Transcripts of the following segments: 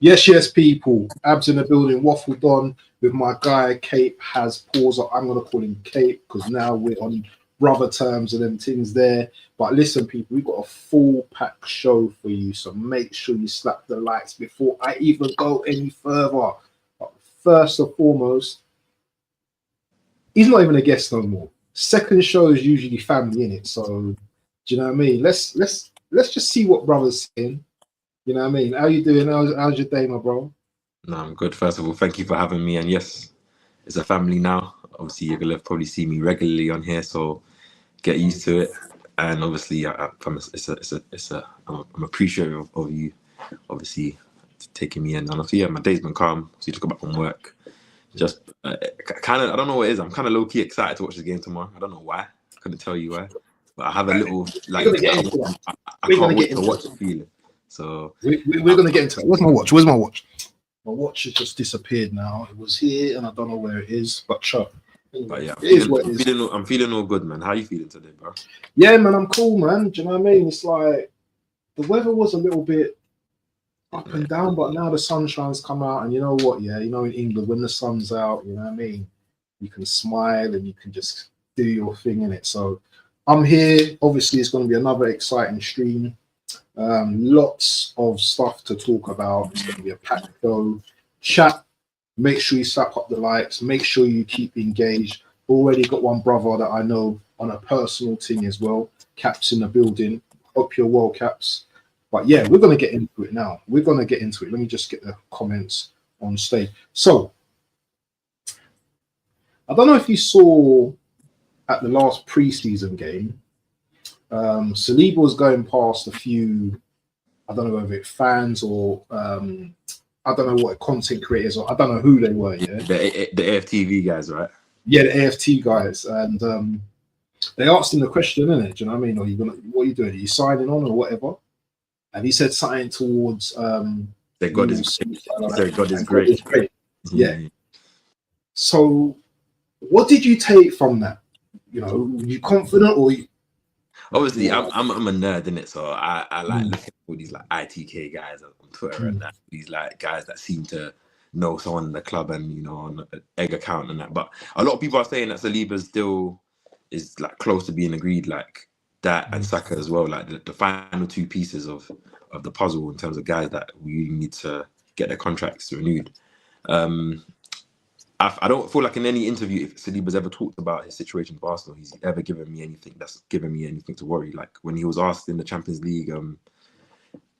Yes, people. Abs in the building. Waffle Don with my guy. Cape has paws up. I'm gonna call him Cape because now we're on brother terms and them things there. But listen, people, we've got a full pack show for you. So make sure you slap the likes before I even go any further. But first and foremost, he's not even a guest no more. Second show is usually family in it. So do you know what I mean? Let's just see what brother's saying. You know what I mean? How you doing? How's your day, my bro? No, I'm good. First of all, thank you for having me. And yes, it's a family now. Obviously, you're gonna probably see me regularly on here, so get used to it. And obviously, I'm appreciative of you, obviously, taking me in. And obviously, yeah, my day's been calm. So you just got back from work. Just kind of, I don't know what it is. I'm kind of low key excited to watch the game tomorrow. I don't know why. I couldn't tell you why, but I have a little like I can't wait to watch the feeling. So we're gonna get into it. Where's my watch? Where's my watch? My watch has just disappeared now. It was here, and I don't know where it is. But sure. But yeah, I'm feeling all good, man. How you feeling today, bro? Yeah, man, I'm cool, man. Do you know what I mean? It's like the weather was a little bit up and down, but now the sunshine's come out, and you know what? Yeah, you know, in England, when the sun's out, you know what I mean, you can smile and you can just do your thing in it. So I'm here. Obviously, it's going to be another exciting stream. Lots of stuff to talk about. It's going to be a packed show. Chat. Make sure you slap up the likes. Make sure you keep engaged. Already got one brother that I know on a personal thing as well. Caps in the building. Hope you're well, Caps. But yeah, we're going to get into it now. We're going to get into it. Let me just get the comments on stage. So, I don't know if you saw at the last preseason game, Saliba was going past a few, I don't know whether it's fans or I don't know what content creators or I don't know who they were. Yeah, the AFTV guys, right? Yeah, the AFT guys, and they asked him the question, innit? Do you know what I mean? Are you gonna? What are you doing? Are you signing on or whatever? And he said something towards that God is great. Yeah. So, what did you take from that? You know, were you confident or? Obviously, I'm a nerd in it, so I like looking at all these like ITK guys on Twitter and that these like guys that seem to know someone in the club and you know on an egg account and that. But a lot of people are saying that Saliba still is like close to being agreed, like that and Saka as well, like the final two pieces of the puzzle in terms of guys that we need to get their contracts renewed. I don't feel like in any interview, if Saliba's ever talked about his situation with Arsenal, he's ever given me anything that's given me anything to worry. Like when he was asked in the Champions League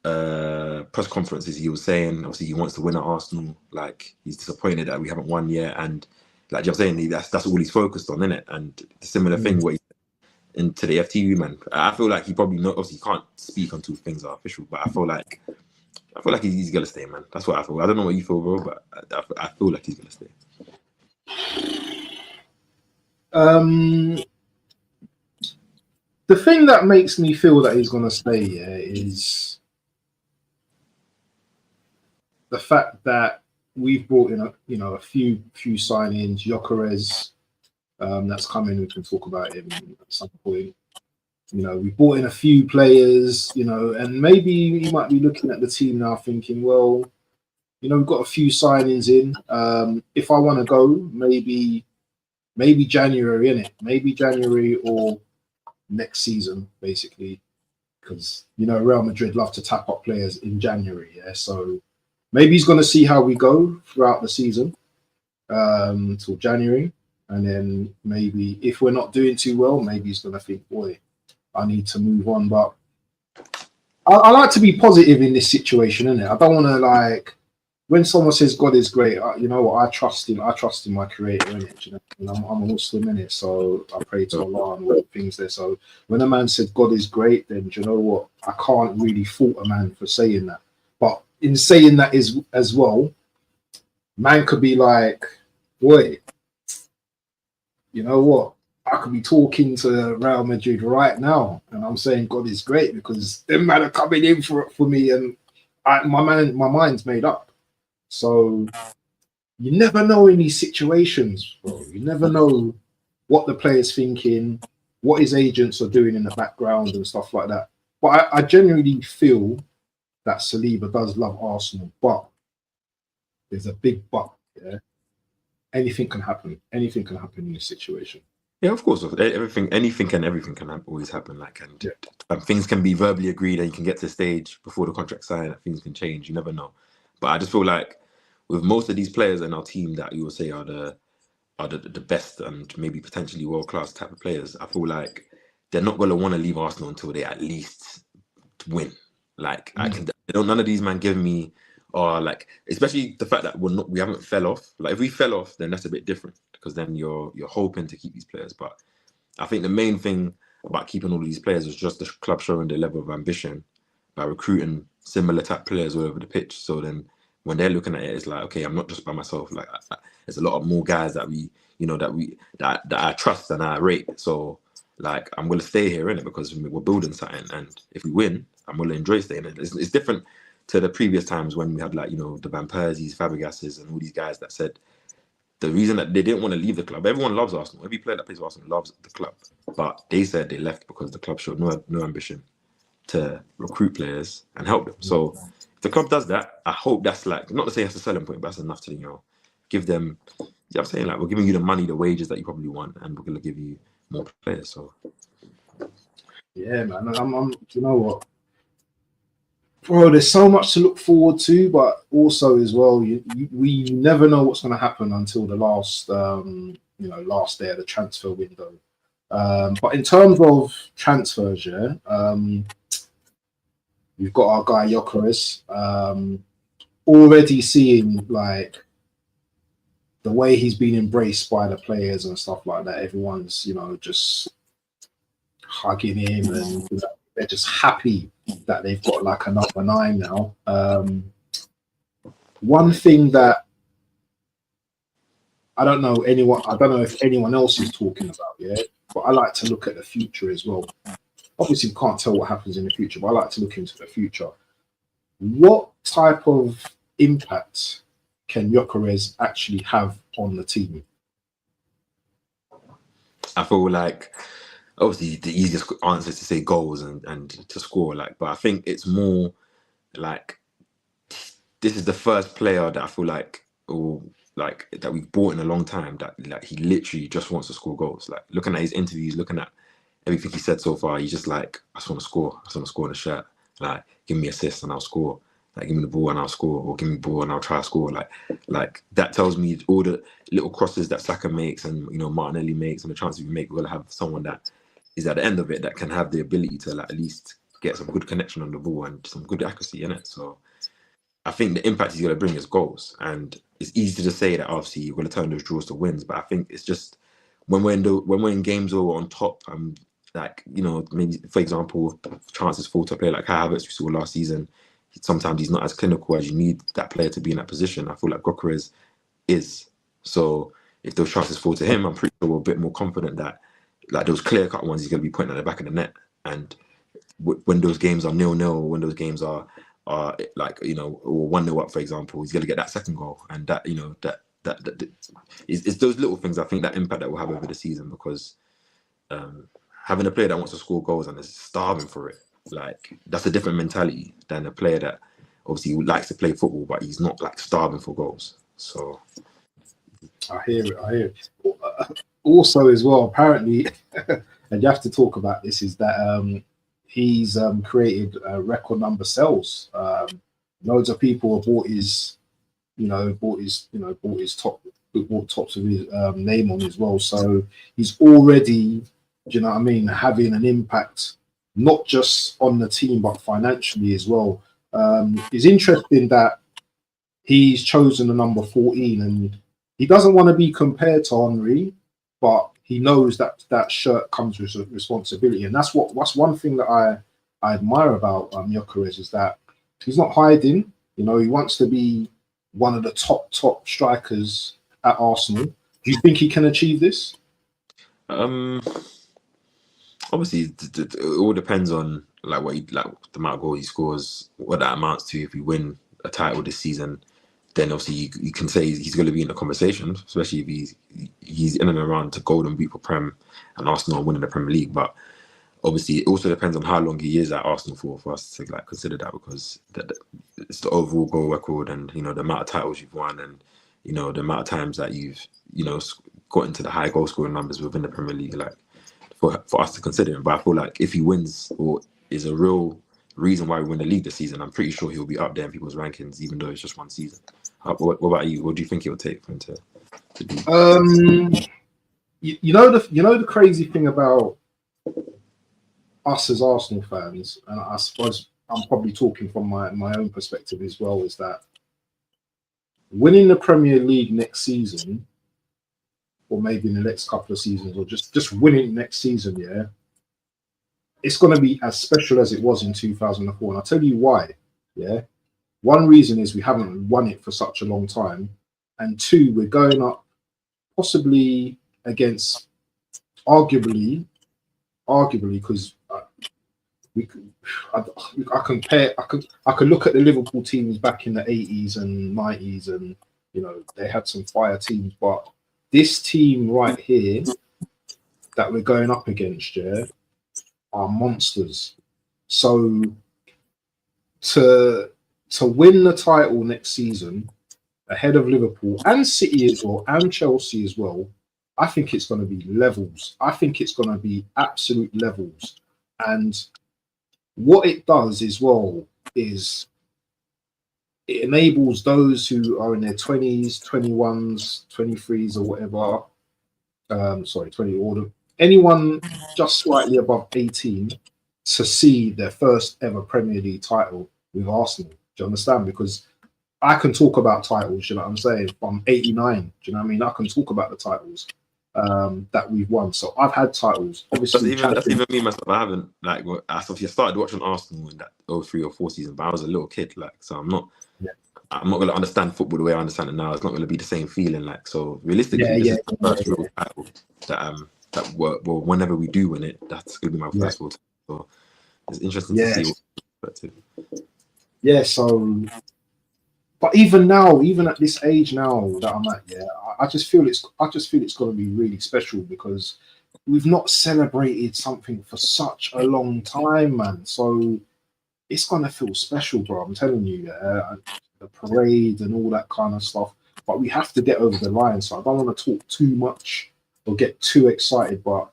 press conferences, he was saying obviously he wants to win at Arsenal. Like he's disappointed that we haven't won yet, and like I'm saying, that's all he's focused on, isn't it? And the similar thing what he said into the FTV man. I feel like he probably obviously can't speak until things are official, but I feel like he's gonna stay, man. That's what I feel. I don't know what you feel, bro, but I feel like he's gonna stay. The thing that makes me feel that he's gonna stay is the fact that we've brought in a few signings. Gyökeres, that's coming. We can talk about him at some point. You know, we brought in a few players. You know, and maybe he might be looking at the team now, thinking, well, you know, we've got a few signings in. If I want to go, maybe January, innit? Maybe January or next season, basically, because you know Real Madrid love to tap up players in January. Yeah, so maybe he's going to see how we go throughout the season till January, and then maybe if we're not doing too well, maybe he's going to think, boy, I need to move on. But I like to be positive in this situation, innit? I don't want to like. When someone says God is great, you know what? I trust him. I trust in my Creator, innit? You know, and I'm a Muslim, innit? So I pray to Allah and all the things there. So when a man said God is great, then do you know what? I can't really fault a man for saying that. But in saying that is as well, man could be like, "Boy, you know what? I could be talking to Real Madrid right now, and I'm saying God is great because them man are coming in for me, and my mind's made up." So you never know in these situations, bro. You never know what the player's thinking, what his agents are doing in the background and stuff like that. But I genuinely feel that Saliba does love Arsenal. But there's a big but. Yeah, anything can happen. Anything can happen in this situation. Yeah, of course. Anything and everything can always happen. Like, Yeah. and things can be verbally agreed, and you can get to the stage before the contract signed. That things can change. You never know. But I just feel like with most of these players in our team that you will say are the best and maybe potentially world class type of players, I feel like they're not gonna want to leave Arsenal until they at least win. Like none of these man give me, or like, especially the fact that we haven't fell off. Like if we fell off, then that's a bit different because then you're hoping to keep these players. But I think the main thing about keeping all of these players is just the club showing their level of ambition by recruiting similar type players all over the pitch. So then when they're looking at it, it's like, okay, I'm not just by myself. Like there's a lot of more guys that that I trust and I rate. So like I'm gonna stay here in it because we're building something, and if we win, I'm gonna enjoy staying in it. It's different to the previous times when we had like the Van Persies, Fabregases, and all these guys that said the reason that they didn't want to leave the club. Everyone loves Arsenal. Every player that plays for Arsenal loves the club, but they said they left because the club showed no ambition to recruit players and help them. So if the club does that, I hope that's like, not to say that's a selling point, but that's enough to give them. I'm saying, like, we're giving you the money, the wages that you probably want, and we're gonna give you more players. So yeah, man. You know what, bro? There's so much to look forward to, but also as well, we never know what's going to happen until the last day of the transfer window. But in terms of transfers, yeah, we've got our guy Gyökeres. Already seeing like the way he's been embraced by the players and stuff like that. Everyone's just hugging him, and they're just happy that they've got like a number 9 now. One thing that I don't know if anyone else is talking about yet, but I like to look at the future as well. Obviously, we can't tell what happens in the future, but I like to look into the future. What type of impact can Gyökeres actually have on the team? I feel like obviously the easiest answer is to say goals and to score, like, but I think it's more like this is the first player that I feel like, or like, that we've bought in a long time that like he literally just wants to score goals. Like looking at his interviews, looking at everything he said so far, he's just like, I just want to score. I just want to score in the shirt. Like, give me assists and I'll score. Like, give me the ball and I'll score, or give me the ball and I'll try to score. Like that tells me all the little crosses that Saka makes and Martinelli makes and the chances we make, we're gonna have someone that is at the end of it that can have the ability to like at least get some good connection on the ball and some good accuracy in it. So I think the impact he's gonna bring is goals, and it's easy to say that obviously you're gonna turn those draws to wins, but I think it's just when we're in games or on top, like maybe for example chances fall to a player like Kai Havertz we saw last season. Sometimes he's not as clinical as you need that player to be in that position. I feel like Gyökeres is. So if those chances fall to him, I'm pretty sure we're a bit more confident that like those clear-cut ones, he's going to be putting at the back of the net. And when those games are 0-0, when those games are like or 1-0 up, for example, he's going to get that second goal. And that it's those little things I think that impact that we'll have over the season, because having a player that wants to score goals and is starving for it, like that's a different mentality than a player that obviously likes to play football, but he's not like starving for goals. So I hear it. Also, as well, apparently, and you have to talk about this, is that he's created a record number sales. Loads of people have bought tops of his name on as well. So he's already, having an impact not just on the team but financially as well. It's interesting that he's chosen the number 14, and he doesn't want to be compared to Henry, but he knows that that shirt comes with responsibility, and that's one thing that I admire about Gyökeres, is that he's not hiding. He wants to be one of the top strikers at Arsenal. Do you think he can achieve this? Obviously, it all depends on like the amount of goals he scores, what that amounts to. If we win a title this season, then obviously you can say he's going to be in the conversation, especially if he's in and around to golden boot for Prem and Arsenal winning the Premier League. But obviously it also depends on how long he is at Arsenal for us to like consider that, because it's the overall goal record and the amount of titles you've won and the amount of times that you've got into the high goal scoring numbers within the Premier League, like for us to consider him. But I feel like if he wins or is a real reason why we win the league this season, I'm pretty sure he'll be up there in people's rankings, even though it's just one season. What about you? What do you think it would take for him to do? You know the crazy thing about us as Arsenal fans, and I suppose I'm probably talking from my own perspective as well, is that winning the Premier League next season, or maybe in the next couple of seasons, or just winning next season, yeah, it's going to be as special as it was in 2004. And I'll tell you why. Yeah, one reason is we haven't won it for such a long time, and two, we're going up possibly against arguably because I can look at the Liverpool teams back in the 80s and 90s, and they had some fire teams, but this team right here that we're going up against, yeah, are monsters. So to win the title next season ahead of Liverpool and City as well and Chelsea as well, I think it's going to be levels. I think it's going to be absolute levels. And what it does as well is it enables those who are in their 20s, 21s, 23s or whatever, 20 or anyone just slightly above 18 to see their first ever Premier League title with Arsenal. Do you understand? Because I can talk about titles, you know what I'm saying, from 89. Do you know what I mean? I can talk about the titles that we've won. So I've had titles. Obviously, that's even me myself. I haven't I started watching Arsenal in that 03 or 04 season, but I was a little kid, so I'm not going to understand football the way I understand it now. It's not going to be the same feeling, so realistically, this is the first real title that well, whenever we do win it, that's going to be my first world title. So it's interesting to see what yeah, so but even now, even at this age now that I'm at, I just feel it's going to be really special because we've not celebrated something for such a long time, man. So it's going to feel special, bro. I'm telling you, the parade and all that kind of stuff. But we have to get over the line. So I don't want to talk too much or get too excited, but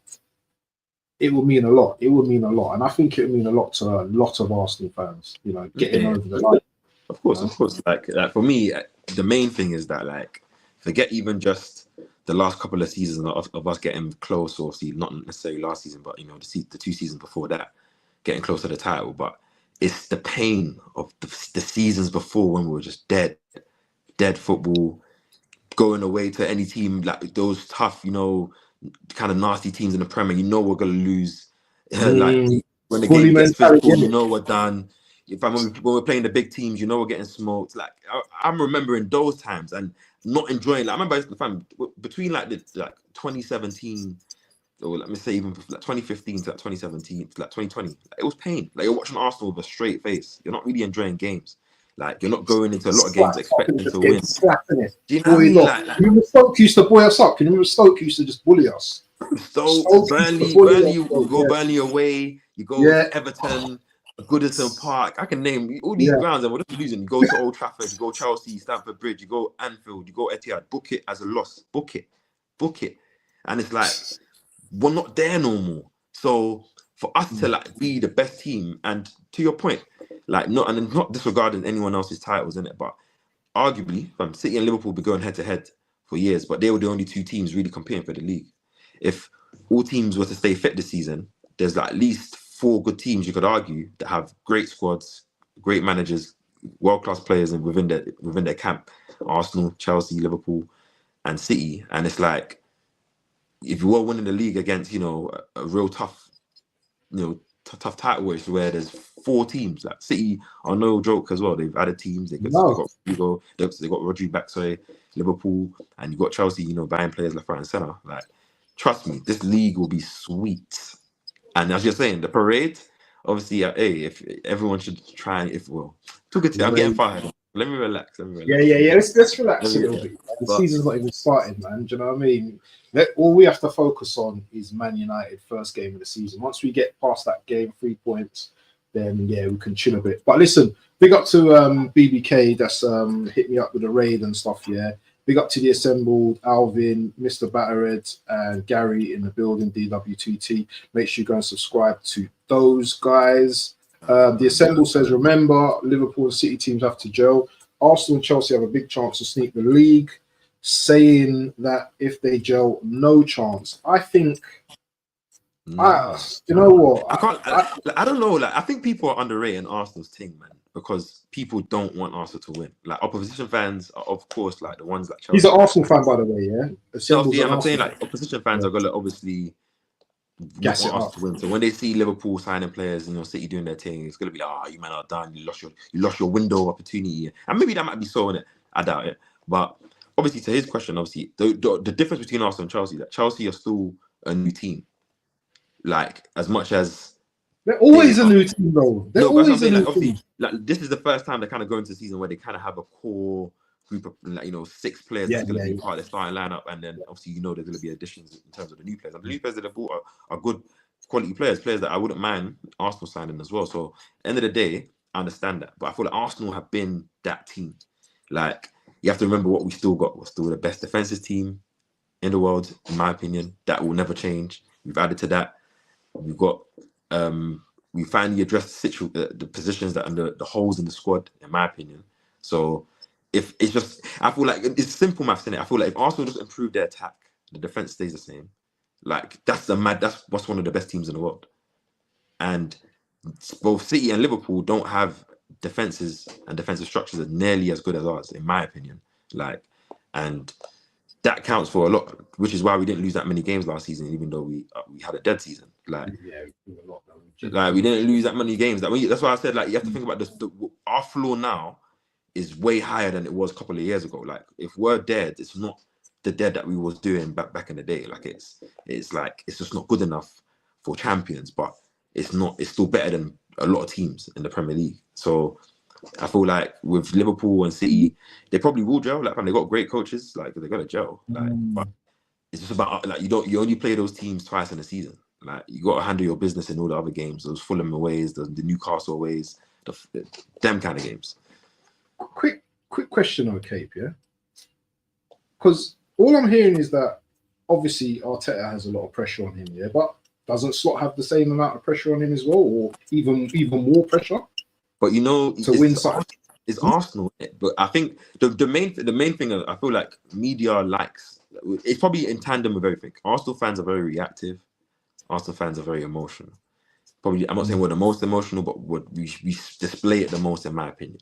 it will mean a lot. It will mean a lot. And I think it will mean a lot to a lot of Arsenal fans, getting over the line. Of course. Like for me, the main thing is that forget even just the last couple of seasons of us getting close, or not necessarily last season, but the 2 seasons before that, getting close to the title. But it's the pain of the seasons before when we were just dead football, going away to any team like those tough, kind of nasty teams in the Premier. We're gonna lose. When the game gets physical, we're done. When we're playing the big teams, we're getting smoked. I'm remembering those times and not enjoying. I remember between the 2017, or let me say even 2015 to 2017 to 2020, it was pain. You're watching Arsenal with a straight face. You're not really enjoying games. You're not going into a lot of games expecting to win. Do you know what I mean? Remember Stoke used to buoy us up. You remember Stoke used to just bully us. Stoke, Burnley, you go Burnley away. You go Everton, Goodison Park. I can name all these grounds, and we're just losing. You go to Old Trafford, you go Chelsea, Stamford Bridge, you go Anfield, you go Etihad. Book it as a loss. Book it. And it's we're not there no more. So for us to be the best team, and to your point, not disregarding anyone else's titles in it, but arguably, City and Liverpool be going head to head for years, but they were the only 2 teams really competing for the league. If all teams were to stay fit this season, there's at least 4 good teams you could argue that have great squads, great managers, world-class players, and within their camp: Arsenal, Chelsea, Liverpool, and City. And it's if you were winning the league against a real tough, tough title race where there's 4 teams, City are no joke as well. They've added teams. They got Rodri back, Liverpool, and you got Chelsea, buying players left, right, and centre. Trust me, this league will be sweet. And as you're saying, the parade, obviously, if everyone should try, I'm getting fired. Let me relax. Yeah. Let's relax a little bit. The season's not even started, man. Do you know what I mean? All we have to focus on is Man United first game of the season. Once we get past that game, 3 points, then yeah, we can chill a bit. But listen, big up to BBK that's hit me up with a raid and stuff. Yeah, big up to the assembled Alvin, Mr. Battered, and Gary in the building. DWTT. Make sure you go and subscribe to those guys. The assemble says, remember, Liverpool and City teams have to gel. Arsenal and Chelsea have a big chance to sneak the league. Saying that if they gel, no chance. I think. You know what? I don't know. Like, I think people are underrating Arsenal's team, man, because people don't want Arsenal to win. Like, opposition fans are, of course, like the ones that Chelsea. He's an Arsenal fan, by the way. Yeah. I'm saying like opposition fans are gonna obviously gas it up to win. So when they see Liverpool signing players and City doing their thing, it's gonna be like, you man are done. You lost your window of opportunity, and maybe that might be so in it. I doubt it, but obviously to his question, obviously the difference between Arsenal and Chelsea, that Chelsea are still a new team. Like, as much as they're always a new team, though. They're always a new team. Like, this is the first time they kind of go into the season where they kind of have a core group of, like, 6 players that's going to be part of the starting lineup, and then obviously there's going to be additions in terms of the new players. And the new players that they bought are good quality players that I wouldn't mind Arsenal signing as well. So, end of the day, I understand that, but I feel like Arsenal have been that team. Like, you have to remember what we still got. We're still the best defensive team in the world, in my opinion. That will never change. We've added to that. We've got we finally addressed the positions that are the holes in the squad, in my opinion. So if it's just, I feel like it's simple maths, in it. I feel like if Arsenal just improve their attack, the defense stays the same. Like, that's what's one of the best teams in the world. And both City and Liverpool don't have defenses and defensive structures that are nearly as good as ours, in my opinion. Like, and that counts for a lot, which is why we didn't lose that many games last season, even though we had a dead season. Like, we didn't lose that many games. That's why I said, like, you have to think about this. Our floor now is way higher than it was a couple of years ago. Like, if we're dead, it's not the dead that we was doing back in the day. Like, it's just not good enough for champions, but it's still better than a lot of teams in the Premier League. So I feel like with Liverpool and City, they probably will gel. Like, and they got great coaches. Like, they got to gel. Like, but it's just about, like, you only play those teams twice in a season. Like, you got to handle your business in all the other games. Those Fulham aways, the Newcastle aways, them kind of games. Quick question on Cape, yeah? Because all I'm hearing is that obviously Arteta has a lot of pressure on him, yeah, but doesn't Slot have the same amount of pressure on him as well, or even more pressure? But to win something. It's Arsenal, but I think the main thing I feel like media likes, it's probably in tandem with everything. Arsenal fans are very reactive. Arsenal fans are very emotional. Probably, I'm not saying we're the most emotional, but we display it the most, in my opinion.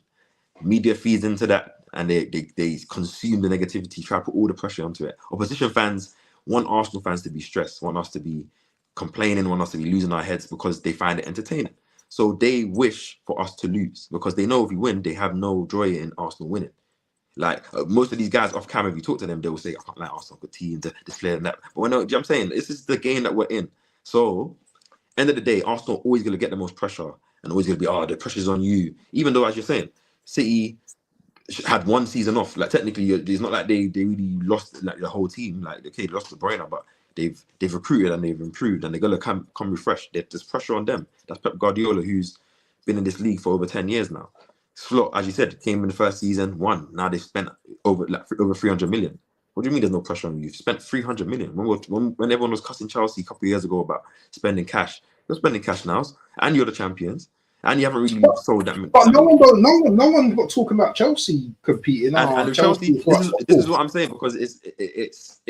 Media feeds into that, and they consume the negativity, try to put all the pressure onto it. Opposition fans want Arsenal fans to be stressed, want us to be complaining, want us to be losing our heads because they find it entertaining. So they wish for us to lose because they know if we win, they have no joy in Arsenal winning. Like, most of these guys off camera, if you talk to them, they will say, I can't like Arsenal, good team, this player and that. But you know what I'm saying? This is the game that we're in. So, end of the day, Arsenal always going to get the most pressure and always going to be, the pressure's on you. Even though, as you're saying, City had one season off. Like, technically, it's not like they really lost like the whole team. Like, okay, they lost the brainer, but they've recruited and they've improved and they're going to come refreshed. There's pressure on them. That's Pep Guardiola, who's been in this league for over 10 years now. Slot, as you said, came in the first season, won. Now they've spent over 300 million. What do you mean there's no pressure on you? You've spent 300 million. When everyone was cussing Chelsea a couple of years ago about spending cash, you're spending cash now, and you're the champions, and you haven't really sold that. But no one got talking about Chelsea competing. And Chelsea, this is what I'm saying, because it's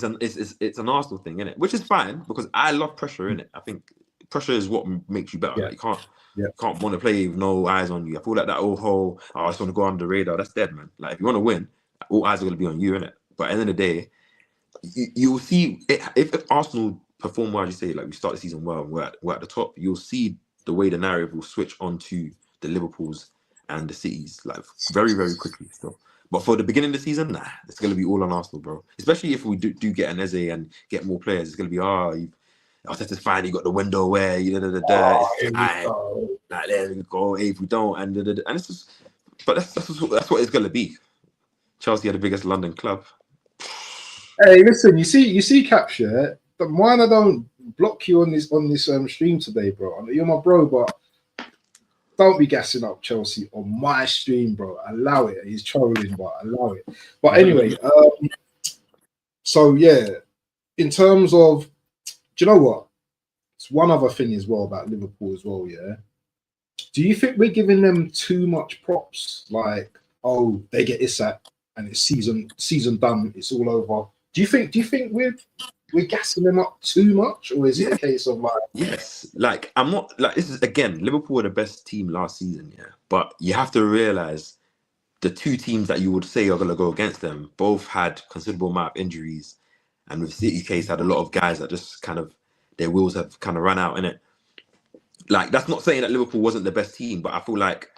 an Arsenal thing, isn't it? Which is fine, because I love pressure, innit? I think pressure is what makes you better. Yeah. Like, you can't want to play with no eyes on you. I feel like that whole I just want to go under the radar, that's dead, man. Like, if you want to win, all eyes are going to be on you, innit? But at the end of the day, you'll see if Arsenal perform well, as you say, like we start the season well and we're at the top, you'll see the way the narrative will switch onto the Liverpools and the Cities, like, very, very quickly. So, but for the beginning of the season, nah, it's going to be all on Arsenal, bro. Especially if we do get an Eze and get more players, it's going to be Arteta's fine. You got the window where it's fine. Like, there we go. Hey, if we don't, and it's just, but that's what it's going to be. Chelsea are the biggest London club. Hey, listen, you see, Capture. But mine, I don't block you on this stream today, bro. I know you're my bro, but don't be gassing up Chelsea on my stream, bro. Allow it. He's trolling, but allow it. But anyway, so yeah, in terms of, do you know what? It's one other thing as well about Liverpool as well, yeah. Do you think we're giving them too much props? Like, oh, they get Isak and it's season done, it's all over. Do you think we're gassing them up too much, or is it a case of like, yes, like I'm not like, this is again, Liverpool were the best team last season, yeah. But you have to realize the two teams that you would say are gonna go against them both had considerable amount of injuries, and with City's case had a lot of guys that just kind of their wheels have kind of run out in it. Like that's not saying that Liverpool wasn't the best team, but I feel like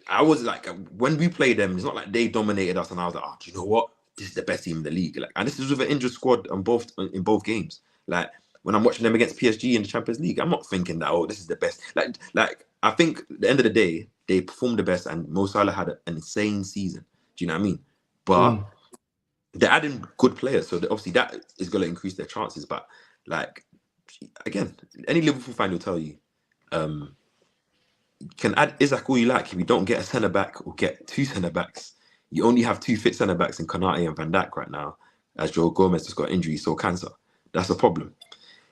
I was like when we played them, it's not like they dominated us and I was like, oh, do you know what? This is the best team in the league. Like, and this is with an injured squad on in both games. Like when I'm watching them against PSG in the Champions League, I'm not thinking that this is the best. Like I think at the end of the day, they performed the best, and Mo Salah had an insane season. Do you know what I mean? But they're adding good players, so obviously that is going to increase their chances. But like again, any Liverpool fan will tell you, you can add Isak all you like. If you don't get a centre back or get two centre backs, you only have two fit centre backs in Konate and Van Dijk right now, as Joe Gomez has got injuries or cancer. That's a problem.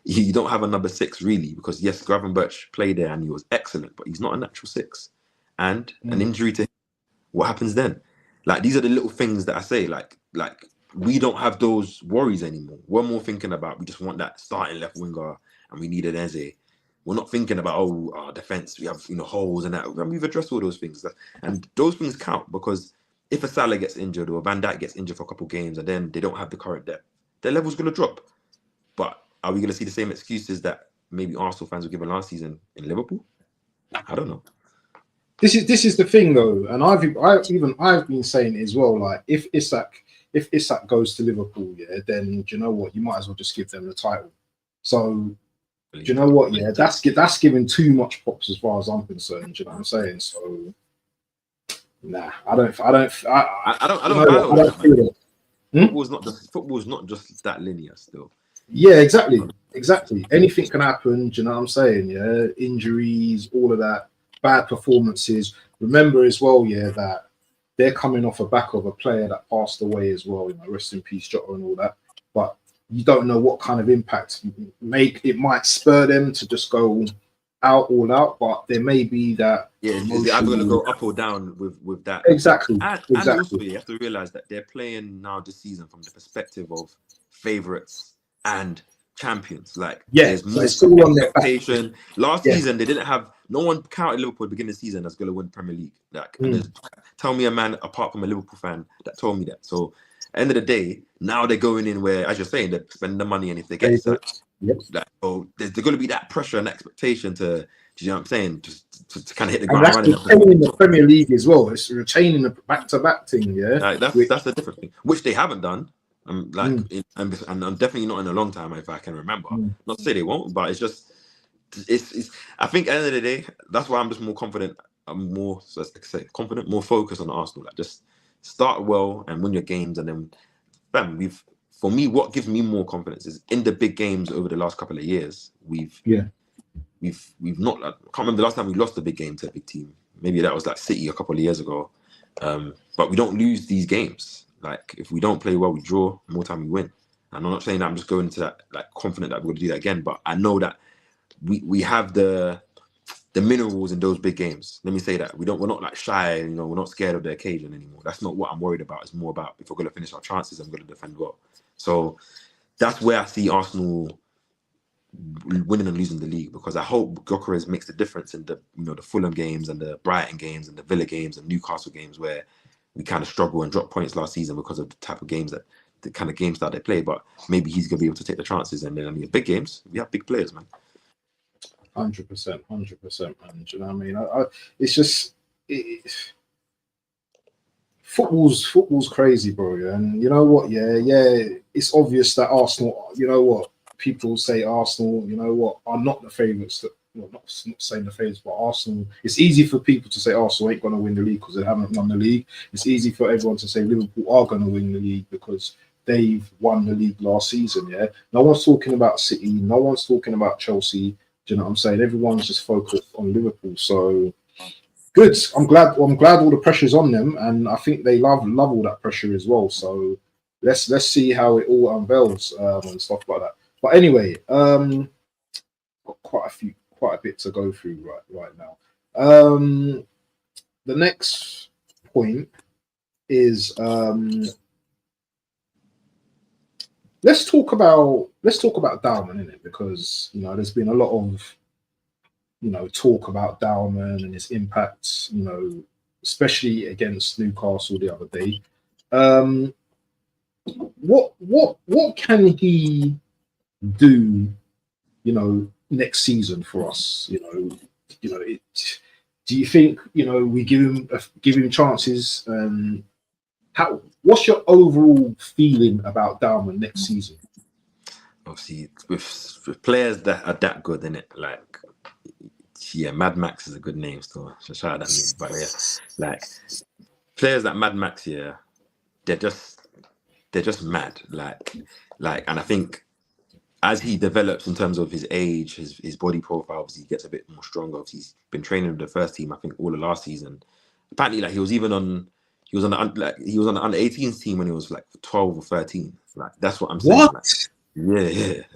You don't have a number 6 really, because yes, Gravenberch played there and he was excellent, but he's not a natural 6. And an injury to him, what happens then? Like these are the little things that I say. Like we don't have those worries anymore. We're more thinking about we just want that starting left winger and we need an Eze. We're not thinking about our defense. We have holes and that. And we've addressed all those things, and those things count because if a Salah gets injured or Van Dijk gets injured for a couple of games and then they don't have the current depth, their level's going to drop. But are we going to see the same excuses that maybe Arsenal fans were given last season in Liverpool? I don't know. This is the thing though, and I've been saying it as well. Like if Isak goes to Liverpool, yeah, then do you know what? You might as well just give them the title. So do you know what? Yeah, that's giving too much props as far as I'm concerned. Do you know what I'm saying? So nah, I don't feel it. Football's not just that linear still. Yeah, exactly. Anything can happen. Do you know what I'm saying? Yeah, injuries, all of that, bad performances. Remember as well, yeah, that they're coming off the back of a player that passed away as well. Rest in peace, Jota and all that. But you don't know what kind of impact it might spur them to just go all out. But there may be that. Yeah, is it either going to go up or down with that? Exactly. And also you have to realize that they're playing now this season from the perspective of favourites and champions. Like there's more expectation. Last season they didn't have no one counted Liverpool at the beginning of the season as going to win the Premier League. And tell me a man apart from a Liverpool fan that told me that. So end of the day, now they're going in where, as you're saying, they're spending the money, and if they get that, there's going to be that pressure and expectation to, do you know what I'm saying, to kind of hit the ground running. That's retaining the Premier League as well. It's retaining the back-to-back thing, yeah. That's a different thing, which they haven't done. And I'm definitely not in a long time if I can remember. Not to say they won't, but it's just it's. I think at the end of the day, that's why I'm just more confident. I'm more, confident, more focused on Arsenal. Like just start well and win your games, and then, bam. For me, what gives me more confidence is in the big games over the last couple of years. We've not. I can't remember the last time we lost a big game to a big team. Maybe that was like City a couple of years ago. But we don't lose these games. Like if we don't play well, we draw. More time we win. And I'm not saying that I'm just going into that like confident that we're going to do that again. But I know that we have the minerals in those big games. Let me say that we're not like shy. We're not scared of the occasion anymore. That's not what I'm worried about. It's more about if we're going to finish our chances, I'm going to defend well. So that's where I see Arsenal winning and losing the league, because I hope Gyökeres makes the difference in the the Fulham games and the Brighton games and the Villa games and Newcastle games where we kind of struggle and drop points last season because of the type of games the kind of game style they play. But maybe he's going to be able to take the chances, and then big games, we have big players, man. 100%, man. Do you know what I mean? It's just football's crazy, bro. Yeah? And you know what? Yeah, it's obvious that Arsenal. You know what? People say Arsenal. You know what? Are not the favourites well, not saying the favourites, but Arsenal. It's easy for people to say Arsenal ain't going to win the league because they haven't won the league. It's easy for everyone to say Liverpool are going to win the league because they've won the league last season. Yeah, no one's talking about City. No one's talking about Chelsea. Do you know what I'm saying? Everyone's just focused on Liverpool. So good. I'm glad all the pressure's on them, and I think they love all that pressure as well. So let's see how it all unveils and stuff like that. But anyway, got quite a bit to go through right now. The next point is let's talk about Dalman, innit? Because there's been a lot of talk about Dalman and his impacts, especially against Newcastle the other day. What can he do, next season for us? Do you think we give him chances? What's your overall feeling about Dalman next season? Obviously, with players that are that good in it, like Mad Max is a good name still. So shout out that name, but like players like Mad Max, they're just mad, like, and I think as he develops in terms of his age, his body profile, obviously he gets a bit more stronger. Obviously, he's been training with the first team, I think, all of last season. Apparently, like he was on the under 18s team when he was like 12 or 13. Like that's what I'm saying. What?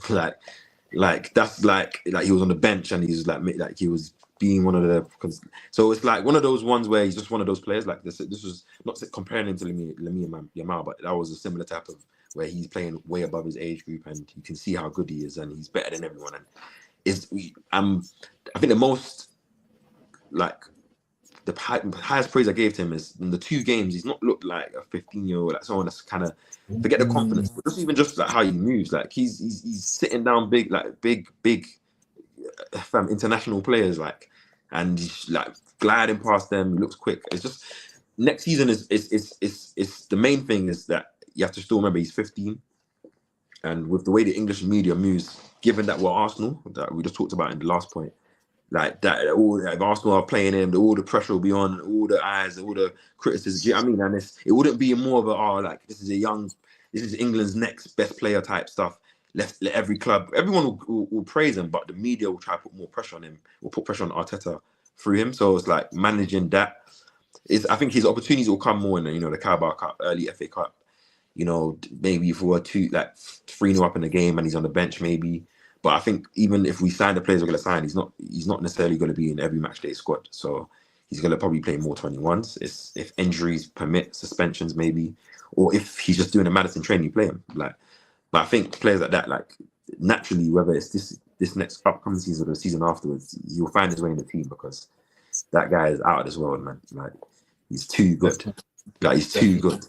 Like, like that's like he was on the bench and he's like he was being one of the. So it's like one of those ones where he's just one of those players. Like this was not comparing him to Lamine Yamal, but that was a similar type of where he's playing way above his age group and you can see how good he is and he's better than everyone. And I think the most the highest praise I gave to him is in the 2 games. He's not looked like a 15-year-old, like someone that's kind of forget the confidence, but just like how he moves. Like he's sitting down big international players, like, and he's like gliding past them. He looks quick. It's just next season is the main thing is that you have to still remember he's 15, and with the way the English media moves, given that we're Arsenal, that we just talked about in the last point. Like that, if Arsenal are playing him, all the pressure will be on, all the eyes, all the criticism. Do you know what I mean? And it wouldn't be more of this is England's next best player type stuff. Let every club, everyone will praise him, but the media will try to put more pressure on him, will put pressure on Arteta through him. So it's like managing that. I think his opportunities will come more in the Carabao Cup, early FA Cup. Maybe if we were 3-0 up in the game and he's on the bench, maybe. But I think even if we sign the players we're going to sign, he's not necessarily going to be in every matchday squad. So he's going to probably play more 21s. If injuries permit, suspensions maybe, or if he's just doing a Madison training, you play him. But I think players like that, like naturally, whether it's this next upcoming season or the season afterwards, he'll find his way in the team because that guy is out of this world, man. Like he's too good. Like he's too good.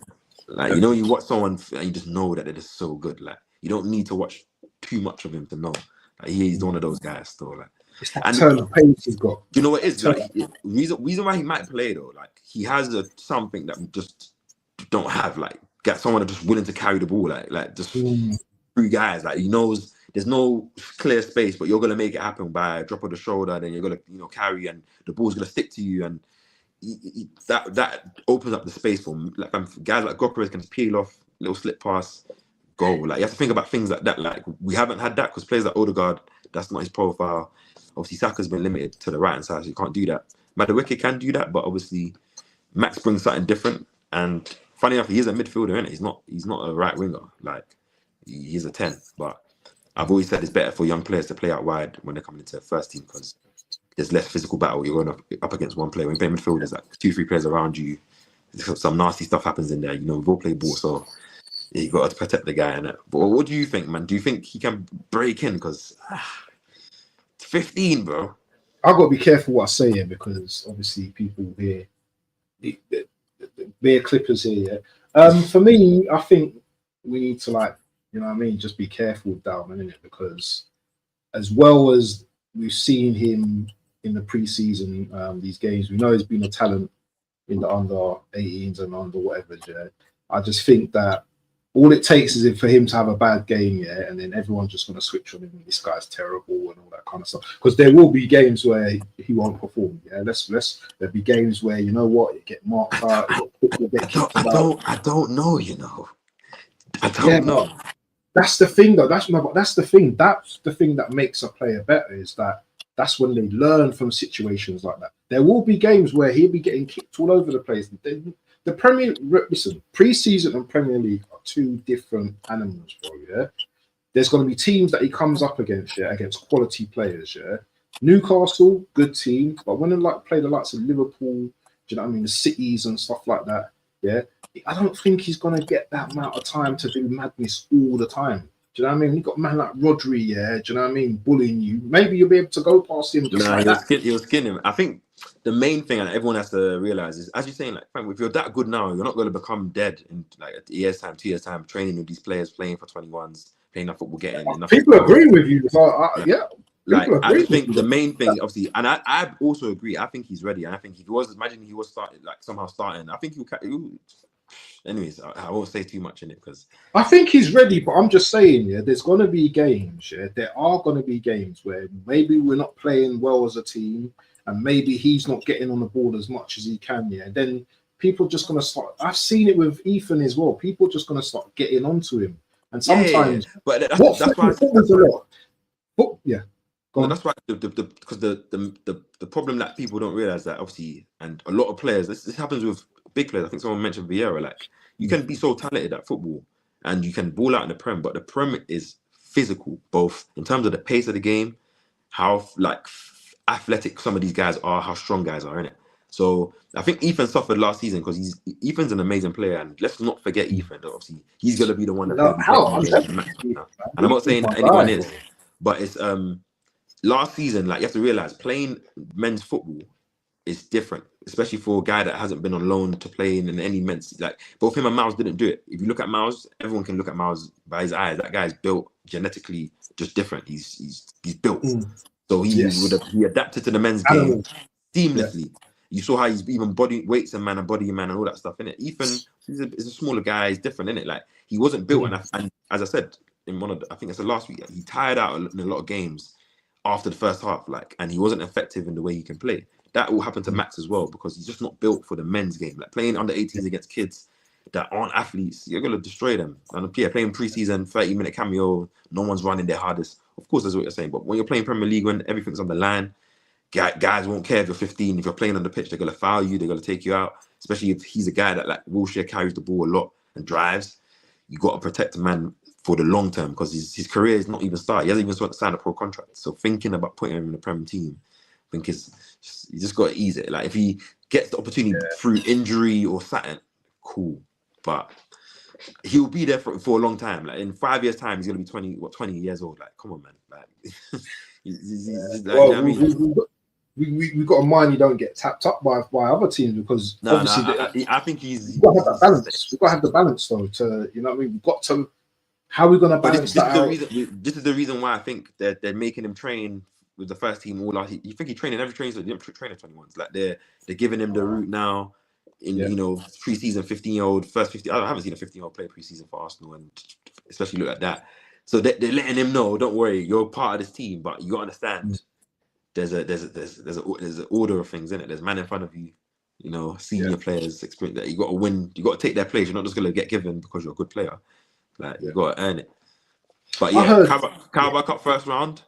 Like you watch someone and you just know that they're just so good. Like you don't need to watch too much of him to know. Like he's one of those guys still. Like, it's that turn of pace he's got. You know what it is? Like reason why he might play though, like he has something that we just don't have. Like get someone just willing to carry the ball. Like just 3 guys. Like he knows there's no clear space, but you're gonna make it happen by a drop of the shoulder. Then you're gonna carry, and the ball's gonna stick to you, and that opens up the space for like guys like Gokeres can peel off, little slip pass, goal. Like you have to think about things like that. Like we haven't had that because players like Odegaard, that's not his profile. Obviously, Saka's been limited to the right hand side, so you can't do that. Madueke can do that, but obviously Max brings something different. And funny enough, he is a midfielder, isn't it? He's not a right winger. Like he's a 10. But I've always said it's better for young players to play out wide when they're coming into the first team because there's less physical battle. You're going up against one player. When you play midfield, there's like 2-3 players around you. Some nasty stuff happens in there. We've all played ball, so you got to protect the guy in it. But what do you think, man? Do you think he can break in? Because 15, bro. I've got to be careful what I say here because obviously people here, they're clippers here. Yeah? For me, I think we need to just be careful with Dalman, innit? Because as well as we've seen him in the pre-season, these games, we know he's been a talent in the under 18s and under whatever. Yeah? I just think that All it takes is for him to have a bad game, yeah, and then everyone's just going to switch on him. This guy's terrible and all that kind of stuff. Because there will be games where he won't perform. Yeah, there'll be games where you know what, you get marked out, you get kicked out. I don't know. You know, I Yeah, don't know. that's the thing, though. That's the thing. That's the thing that makes a player better. Is that's when they learn from situations like that. There will be games where he'll be getting kicked all over the place. The Premier, listen, pre-season and Premier League are two different animals, bro. Yeah, there's going to be teams that he comes up against, yeah, against quality players, yeah. Newcastle, good team, but when they play the likes of Liverpool, do you know what I mean, the cities and stuff like that, yeah. I don't think he's going to get that amount of time to do madness all the time. Do you know what I mean? You got a man like Rodri, yeah. Do you know what I mean? Bullying you. Maybe you'll be able to go past him just like that. He'll skin him. I think the main thing that everyone has to realize is, as you're saying, like, Frank, if you're that good now, you're not going to become dead in like a year's time, 2 years time, training with these players, playing for 21s, playing that football, getting enough. People agree with you. So, yeah. Like, I just think the main thing, obviously, and I also agree. I think he's ready, and I think if he was, imagine he was somehow starting. I think he'll. Anyways, I won't say too much in it because I think he's ready, but I'm just saying, yeah, there's going to be games, yeah, there are going to be games where maybe we're not playing well as a team, and maybe he's not getting on the board as much as he can, yeah. Then people just going to start. I've seen it with Ethan as well. People just going to start getting onto him, and sometimes, but that's why a lot. But yeah. That's why because the problem that people don't realize that obviously, and a lot of players, this happens with big players. I think someone mentioned Vieira. Like, you can be so talented at football and you can ball out in the Prem, but the Prem is physical, both in terms of the pace of the game, how like athletic some of these guys are, how strong guys are in it. So I think Ethan suffered last season because Ethan's an amazing player, and let's not forget Ethan. Obviously, he's gonna be the one that and I'm not saying that anyone is, but it's last season, like, you have to realize playing men's football is different, especially for a guy that hasn't been on loan to play in any men's. Like, both him and Miles didn't do it. If you look at Miles, everyone can look at Miles by his eyes. That guy's built genetically just different. He's built, so he adapted to the men's game seamlessly. Yeah. You saw how he's even body weights and man and body man and all that stuff in it. Ethan is a smaller guy. He's different in it. Like, he wasn't built, and as I said in one of the, I think it's the last week, he tired out in a lot of games after the first half, like, and he wasn't effective in the way he can play. That will happen to Max as well, because he's just not built for the men's game. Like, playing under 18s against kids that aren't athletes, you're gonna destroy them. And yeah, playing preseason 30-minute cameo, no one's running their hardest. Of course, that's what you're saying. But when you're playing Premier League, when everything's on the line, guys won't care if you're 15. If you're playing on the pitch, they're gonna foul you. They're gonna take you out. Especially if he's a guy that, like, Wilshere, carries the ball a lot and drives. You got to protect a man for the long term, because his career is not even started. He hasn't even signed a pro contract. So thinking about putting him in the Premier team, I think you just got to ease it. Like, if he gets the opportunity through injury or something, cool. But he'll be there for a long time. Like, in 5 years' time, he's gonna be 20 years old. Like, come on, man. Like, we got a mind you don't get tapped up by other teams, because obviously I think he's. We've got to have that balance. We've got to have the balance, though. To, you know what I mean? We've got to. How are we going to balance that out? This is the reason why I think they're making him train with the first team all out. You think he trained in every training, so he didn't train in 21s. Like, they're giving him the route now. In pre-season 15-year-old, first 50. I haven't seen a 15-year-old play pre-season for Arsenal, and especially look at that. So they're letting him know, don't worry, you're part of this team, but you got to understand. There's an order of things in it. There's man in front of you, senior players, experience that you got to win. You got to take their place. You're not just going to get given because you're a good player. Like, you got to earn it. But yeah, Carabao Cup first round,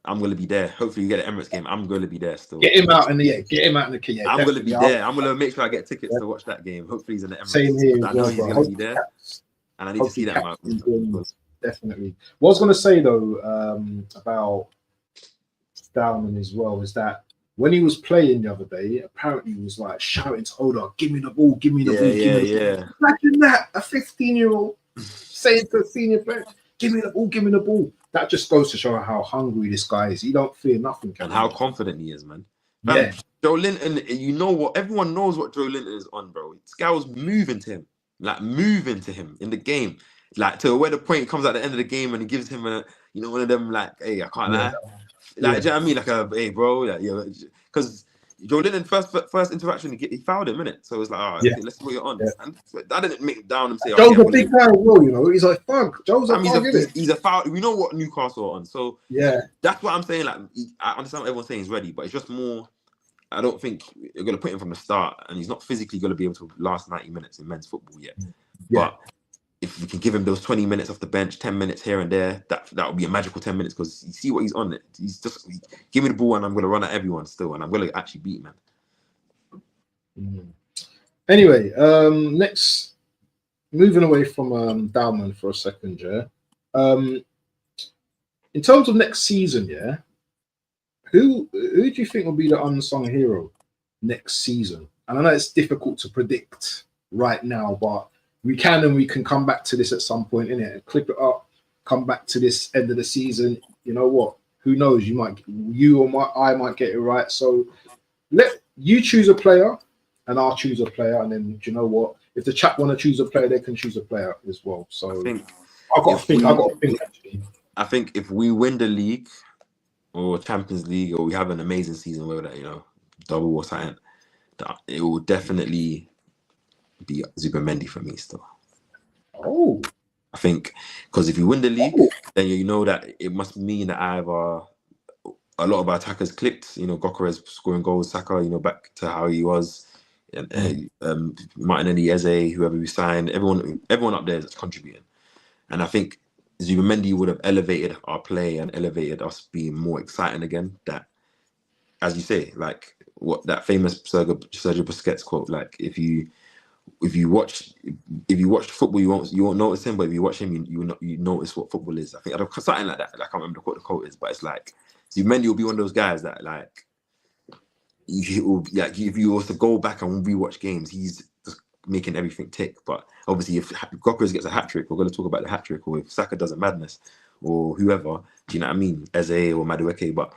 I'm going to be there. Hopefully, you get an Emirates game. I'm going to be there still. Get him out in the key. Yeah, I'm going to be there. I'm going to make sure I get tickets to watch that game. Hopefully, he's in the Emirates. Same here. I know he's going to be there, and I need to see that match. Definitely. What I was going to say though about Dowman as well is that when he was playing the other day, apparently he was like shouting to Oda, "Give me the ball, give me the ball." Yeah. Imagine that, a 15-year-old saying to a senior player, "Give me the ball, give me the ball." That just goes to show how hungry this guy is. He don't fear nothing. And how confident he is, man. Joe Linton, you know what? Everyone knows what Joe Linton is on, bro. Scow's moving to him in the game. Like, to where the point comes at the end of the game and he gives him one of them, like, "Hey, I can't lie." Like, do you know what I mean? Like, "Hey, bro," like, because Joe Lennon first interaction, he fouled him, innit? So it was like, all right, Yeah. okay, let's see what you're on. Yeah. And that didn't make him down and say, Joe's okay, a big guy as well, you know. He's like, fuck. Joe's a thug, isn't it? he's a foul. We know what Newcastle are on. So Yeah. that's what I'm saying. Like, I understand what everyone's saying he's ready, but it's just more. I don't think you're going to put him from the start, and he's not physically going to be able to last 90 minutes in men's football yet. Yeah. But if we can give him those 20 minutes off the bench, 10 minutes here and there, that would be a magical 10 minutes because you see what he's on. He's just give me the ball and I'm going to run at everyone still, and I'm going to actually beat him, man. Anyway, next, moving away from Dalman for a second, yeah. In terms of next season, yeah, who do you think will be the unsung hero next season? And I know it's difficult to predict right now, but we can come back to this at some point, innit? Clip it up, come back to this end of the season. You know what? Who knows? I might get it right. So let you choose a player, and I'll choose a player, and then you know what? If the chat want to choose a player, they can choose a player as well. So I've got to think. Actually. I think if we win the league or Champions League, or we have an amazing season, whether that double or something, it will definitely be Zubimendi for me still. Oh, I think because if you win the league, then you know that it must mean that either a lot of our attackers clicked. Gokeres scoring goals, Saka, back to how he was. Martinelli, Eze, whoever we signed, everyone up there is contributing. And I think Zubimendi would have elevated our play and elevated us being more exciting again. That, as you say, like what that famous Sergio Busquets quote, like if you watch football, you won't notice him, but if you watch him, you notice what football is. I think something like that. I can't remember what the quote is, but it's like Zubimendi will be one of those guys that like if you also go back and rewatch games, he's just making everything tick. But obviously, if Gokeres gets a hat trick, we're going to talk about the hat trick, or if Saka does a madness, or whoever, do you know what I mean? Eze or Madueke, but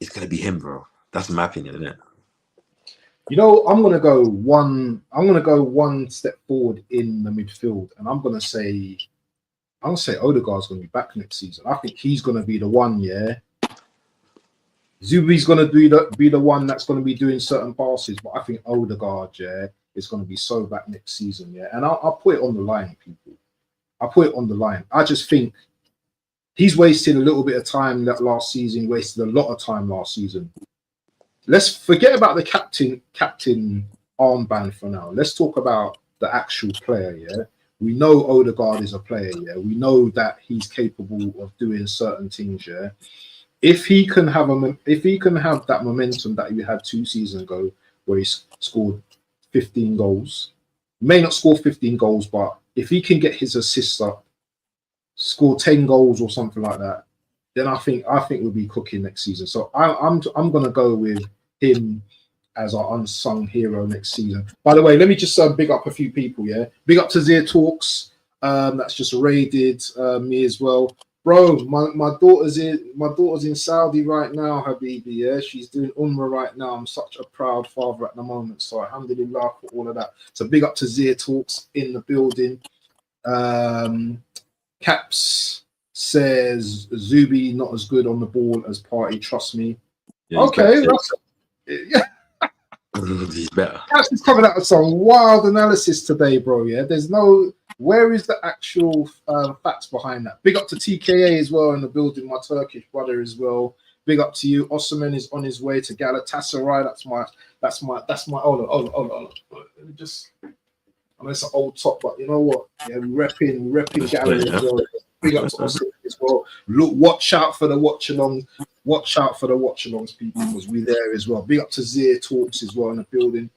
it's going to be him, bro. That's my opinion, isn't it? I'm gonna go one step forward in the midfield, and I'm gonna say Odegaard's gonna be back next season. I think he's gonna be the one, yeah. Zubi's gonna be the one that's gonna be doing certain passes, but I think Odegaard, yeah, is gonna be so back next season, yeah. And I'll put it on the line, people. I'll put it on the line. I just think he's wasted a little bit of time that last season, wasted a lot of time last season. Let's forget about the captain armband for now. Let's talk about the actual player, yeah? We know Odegaard is a player, yeah? We know that he's capable of doing certain things, yeah? If he can have that momentum that he had 2 seasons ago, where he scored 15 goals, may not score 15 goals, but if he can get his assists up, score 10 goals or something like that, then I think we'll be cooking next season. So I'm gonna go with him as our unsung hero next season. By the way, let me just big up a few people. Yeah, big up to Zia Talks. That's just raided me as well, bro. My daughter's in Saudi right now, Habibi. Yeah, she's doing Umrah right now. I'm such a proud father at the moment. So alhamdulillah for all of that. So big up to Zia Talks in the building. Caps says Zubi not as good on the ball as Party. Trust me. Yeah, okay, yeah. He's better. Caps is coming out with some wild analysis today, bro. Yeah, where is the actual facts behind that? Big up to TKA as well in the building, my Turkish brother as well. Big up to you. Osman is on his way to Galatasaray. That's my. Hold on. Let me just. I know it's an old top, but you know what? Yeah, we're repping gallery as well. Big up to Austin as well. Look, watch out for the watch-alongs. Watch out for the watch-alongs, people, because we're there as well. Big up to Zia Talks as well in the building.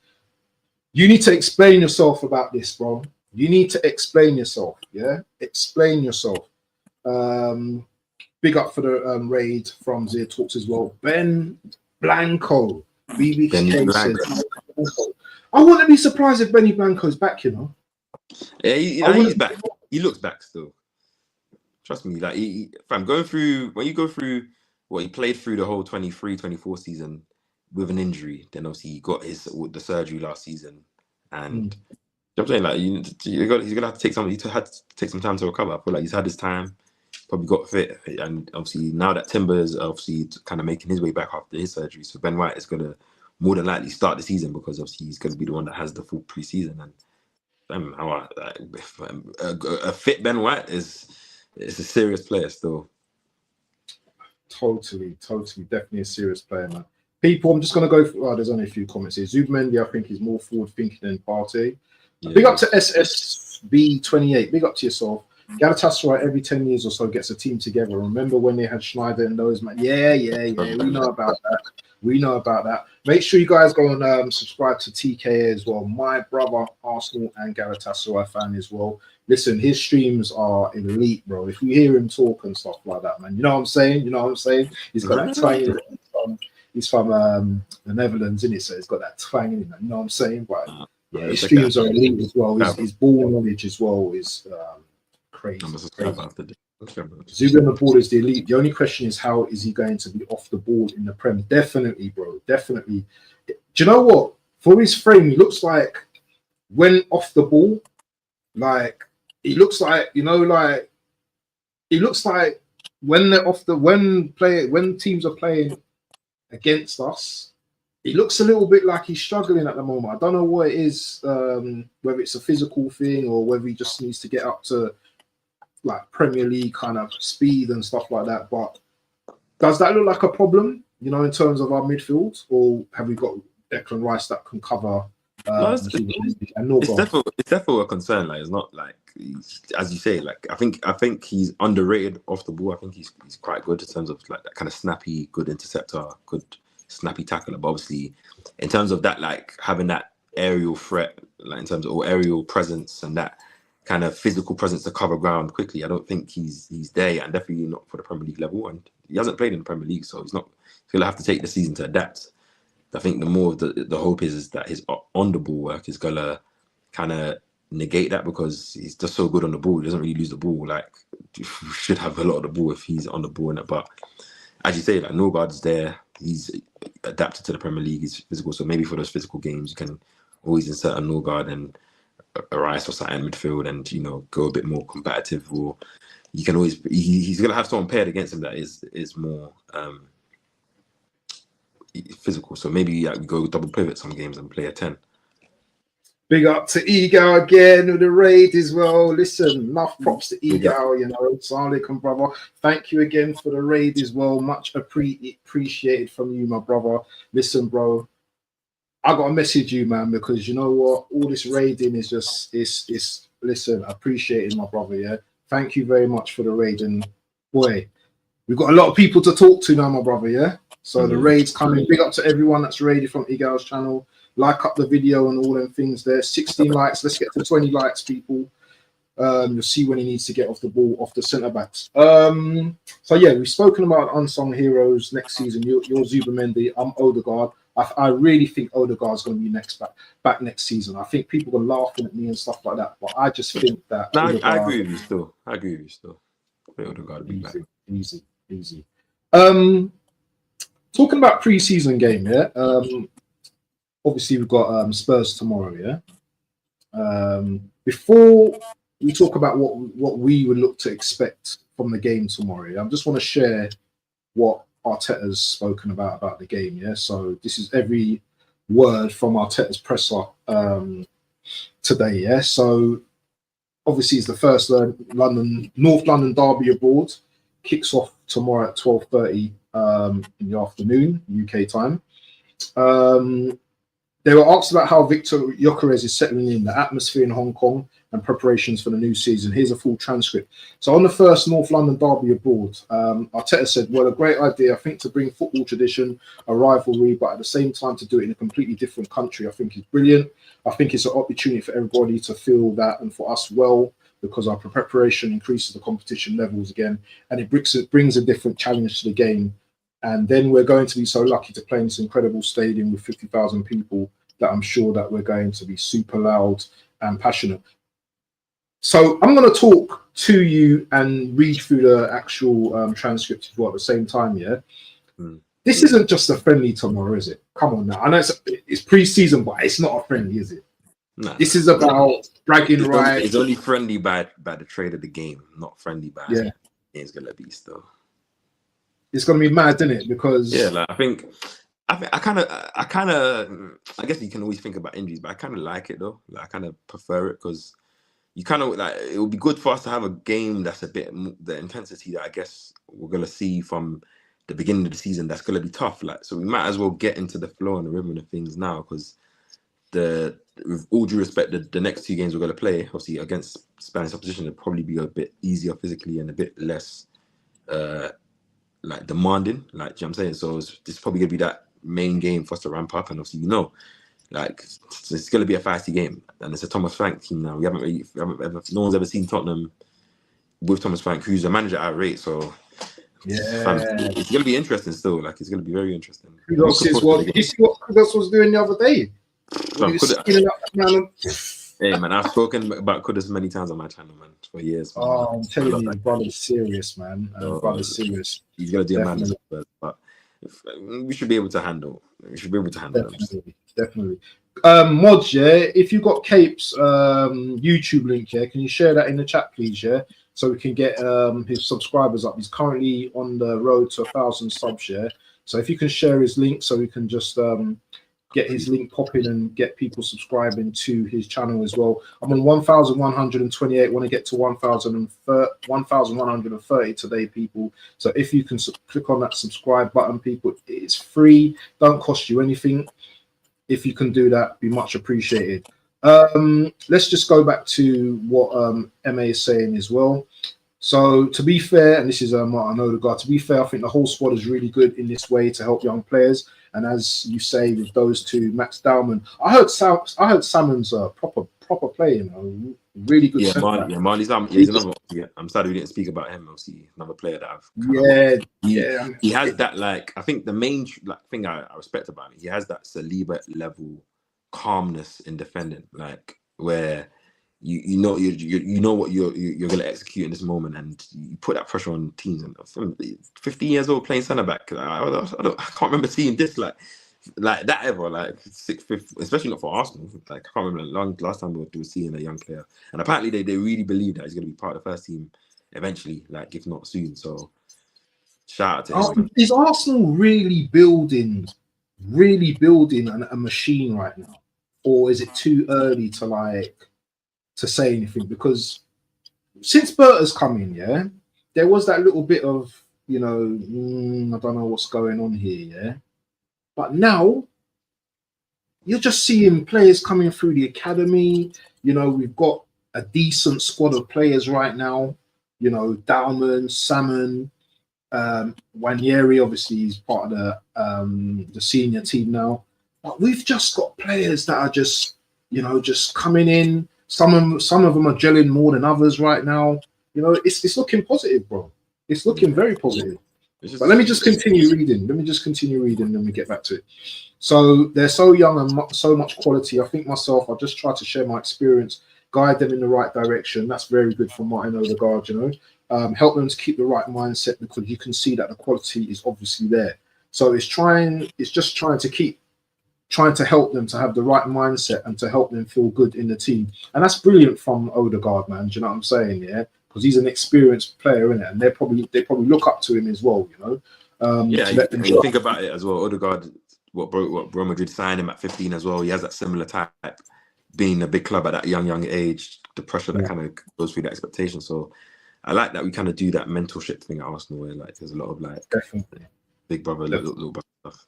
You need to explain yourself about this, bro. You need to explain yourself, yeah? Explain yourself. Big up for the raid from Zia Talks as well. Ben Blanco. BBK says, I wouldn't be surprised if Benny Blanco's back, you know. Yeah, he's back. He looks back still. Trust me, like when you go through what he played through the whole 23-24 season with an injury, then obviously he got the surgery last season, and I'm saying like he's gonna have to take some time to recover. I feel like he's had his time, probably got fit, and obviously now that Timber is obviously kind of making his way back after his surgery, so Ben White is gonna more than likely start the season because obviously he's going to be the one that has the full preseason. And a fit Ben White is a serious player still. Totally, definitely a serious player, man. People, I'm just going to go for, there's only a few comments here. Zubimendi, I think, is more forward-thinking than Partey. Yeah. Big up to SSB28. Big up to yourself. Galatasaray every 10 years or so gets a team together. Remember when they had Schneider and those, man? Yeah. We know about that. Make sure you guys go and subscribe to TK as well. My brother, Arsenal and Galatasaray fan as well. Listen, his streams are elite, bro. If you hear him talk and stuff like that, man, you know what I'm saying? He's got that twang. He's from the Netherlands, isn't it? So he's got that twang in him, you know what I'm saying? But yeah, his streams are elite as well. His ball knowledge as well is crazy. Zubi on the ball is the elite. The only question is, how is he going to be off the ball in the Prem? Definitely, bro. Definitely. Do you know what? For his frame, he looks like when off the ball, like he looks like, he looks like when they're off the when teams are playing against us, it looks a little bit like he's struggling at the moment. I don't know what it is, whether it's a physical thing or whether he just needs to get up to like Premier League kind of speed and stuff like that. But does that look like a problem, in terms of our midfield, or have we got Declan Rice that can cover? It's definitely a concern. Like, it's not like as you say. Like, I think he's underrated off the ball. I think he's quite good in terms of like that kind of snappy, good interceptor, good snappy tackler. But obviously, in terms of that, like having that aerial threat, like in terms of aerial presence and that kind of physical presence to cover ground quickly, I don't think he's there, and definitely not for the Premier League level. And he hasn't played in the Premier League, so he's gonna have to take the season to adapt. I think the more of the hope is that his on the ball work is gonna kind of negate that, because he's just so good on the ball. He doesn't really lose the ball. Like, he should have a lot of the ball if he's on the ball. But as you say, like, Norgard's there. He's adapted to the Premier League. He's physical, so maybe for those physical games, you can always insert a Norgard and a Rice or something in midfield, and go a bit more competitive. Or you can always he's gonna have someone paired against him that is more physical. So maybe we go double pivot some games and play a 10. Big up to Ego again with the raid as well. Listen, enough props to Ego, Assalamu alaikum, brother. Thank you again for the raid as well. Much appreciated from you, my brother. Listen, bro, I got to message you, man, because you know what? All this raiding is just, listen, appreciated, my brother, yeah? Thank you very much for the raid. And boy, we've got a lot of people to talk to now, my brother, yeah? So the raid's coming. Big up to everyone that's raided from Igal's channel. Like up the video and all them things there. 16 likes. Let's get to 20 likes, people. You'll see when he needs to get off the ball, off the centre backs. So yeah, we've spoken about unsung heroes next season. You're Zubimendi. I'm Odegaard. I really think Odegaard's going to be back next season. I think people are laughing at me and stuff like that, but I just think that. No, I agree with you still. Odegaard be back. Easy. Talking about pre-season game, yeah. Obviously, we've got Spurs tomorrow, yeah. Before we talk about what we would look to expect from the game tomorrow, yeah, I just want to share what Arteta's spoken about the game, yeah. So this is every word from Arteta's presser today, yeah. So obviously, it's the first North London derby abroad. Kicks off tomorrow at 12:30 in the afternoon, UK time. They were asked about how Victor Gyökeres is settling in, the atmosphere in Hong Kong, and preparations for the new season. Here's a full transcript. So on the first North London derby abroad, Arteta said, well, a great idea, I think, to bring football tradition, a rivalry, but at the same time to do it in a completely different country, I think is brilliant. I think it's an opportunity for everybody to feel that, and for us well, because our preparation increases the competition levels again, and it brings a different challenge to the game. And then we're going to be so lucky to play in this incredible stadium with 50,000 people that I'm sure that we're going to be super loud and passionate. So I'm going to talk to you and read through the actual transcript as well at the same time, yeah? This isn't just a friendly tomorrow, is it? Come on now. I know it's pre-season, but it's not a friendly, is it? No. This is about bragging rights. It's only friendly by the trade of the game, not friendly by the game's going to be still. It's going to be mad, isn't it? Because like, I think I guess you can always think about injuries, but I kind of like it though. Like, I kind of prefer it because you kind of like it would be good for us to have a game that's a bit the intensity that I guess we're gonna see from the beginning of the season. That's gonna be tough. Like, so we might as well get into the flow and the rhythm of things now because with all due respect, the next 2 games we're gonna play, obviously against Spanish opposition, will probably be a bit easier physically and a bit less like demanding. Like, do you know what I'm saying? So it's probably gonna be that main game for us to ramp up, and obviously like it's gonna be a feisty game, and it's a Thomas Frank team now. No one's ever seen Tottenham with Thomas Frank, who's a manager at rate. So Yeah. it's gonna be interesting still. Like, it's gonna be very interesting. Did you see what Kudus was doing the other day? Hey man, I've spoken about Kudus many times on my channel, man, for years. Man. Oh, I'm telling you, brother's serious, man. Brother's serious. He's gonna do a man, but we should be able to handle. Definitely. Mods, yeah. If you got Cape's YouTube link, yeah, can you share that in the chat, please, yeah, so we can get his subscribers up. He's currently on the road to 1,000 subs, yeah. So if you can share his link, so we can just get his link popping and get people subscribing to his channel as well. I'm on 1,128. Want to get to 1,130 today, people. So if you can click on that subscribe button, people, it's free. Don't cost you anything. If you can do that, be much appreciated. Let's just go back to what MA is saying as well. So to be fair, and this is Martin Odegaard, to be fair, I think the whole squad is really good in this way to help young players. And as you say, with those two, Max Dowman, I heard Salmon's a proper player, you know, really good. Marley's he's another. Yeah, I'm sad we didn't speak about him. Obviously, another player that I've. He has that, like, I think the main thing I respect about him, he has that Saliba level calmness in defending, like where you know what you're gonna execute in this moment, and you put that pressure on teams. And 15 years old playing centre back, I can't remember seeing this like that ever. Like fifth, especially not for Arsenal. Like, I can't remember last time we were seeing a young player, and apparently they really believe that he's gonna be part of the first team eventually, like if not soon. So shout out to him. Is Arsenal really building a machine right now, or is it too early to say anything? Because since Berta's come in, yeah, there was that little bit of, you know, I don't know what's going on here, yeah. But now you're just seeing players coming through the academy. You know, we've got a decent squad of players right now. You know, Dalman, Salmon, Wanyeri, obviously he's part of the senior team now. But we've just got players that are just, you know, just coming in. Some of them are gelling more than others right now. You know, it's looking positive, bro. It's looking very positive. But let me just continue reading. Then we get back to it. So they're so young and so much quality. I think myself, I'll just try to share my experience, guide them in the right direction. That's very good from Martin Odegaard, you know. Help them to keep the right mindset, because you can see that the quality is obviously there. So it's just trying to help them to have the right mindset and to help them feel good in the team. And that's brilliant from Odegaard, man. Do you know what I'm saying? Yeah, because he's an experienced player, innit? And they probably look up to him as well, you know. You think about it as well. Odegaard, what Real Madrid signed him at 15 as well. He has that similar type, being a big club at that young age, the pressure that kind of goes through the expectation. So I like that we kind of do that mentorship thing at Arsenal, where like there's a lot of like definitely big brother, little brother stuff.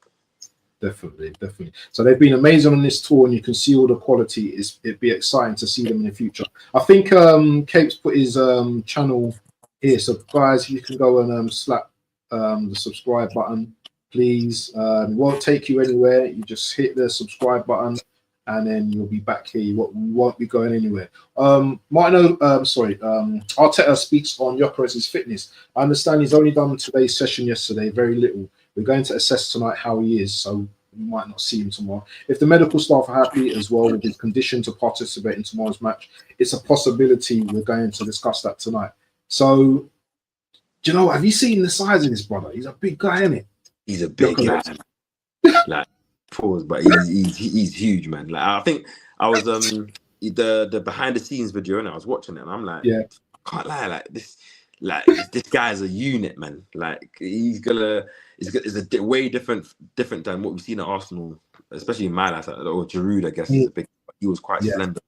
Definitely. So they've been amazing on this tour, and you can see all the quality. It'd be exciting to see them in the future. I think Cape's put his channel here. So guys, if you can go and slap the subscribe button, please. It won't take you anywhere. You just hit the subscribe button, and then you'll be back here. You won't be going anywhere. Arteta speaks on Gyökeres's fitness. I understand he's only done today's session yesterday, very little. We're going to assess tonight how he is, so we might not see him tomorrow. If the medical staff are happy as well with his condition to participate in tomorrow's match, it's a possibility. We're going to discuss that tonight. So, do you know, have you seen the size of this brother? He's a big guy, isn't it? He's a big guy. Like, pause, but he's huge, man. Like, I think I was the behind the scenes video, and I was watching it, and I'm like, I can't lie, like this. Like this guy's a unit, man. Like it's a way different than what we've seen at Arsenal, especially in my life. Or Giroud, I guess, is a big. He was quite slender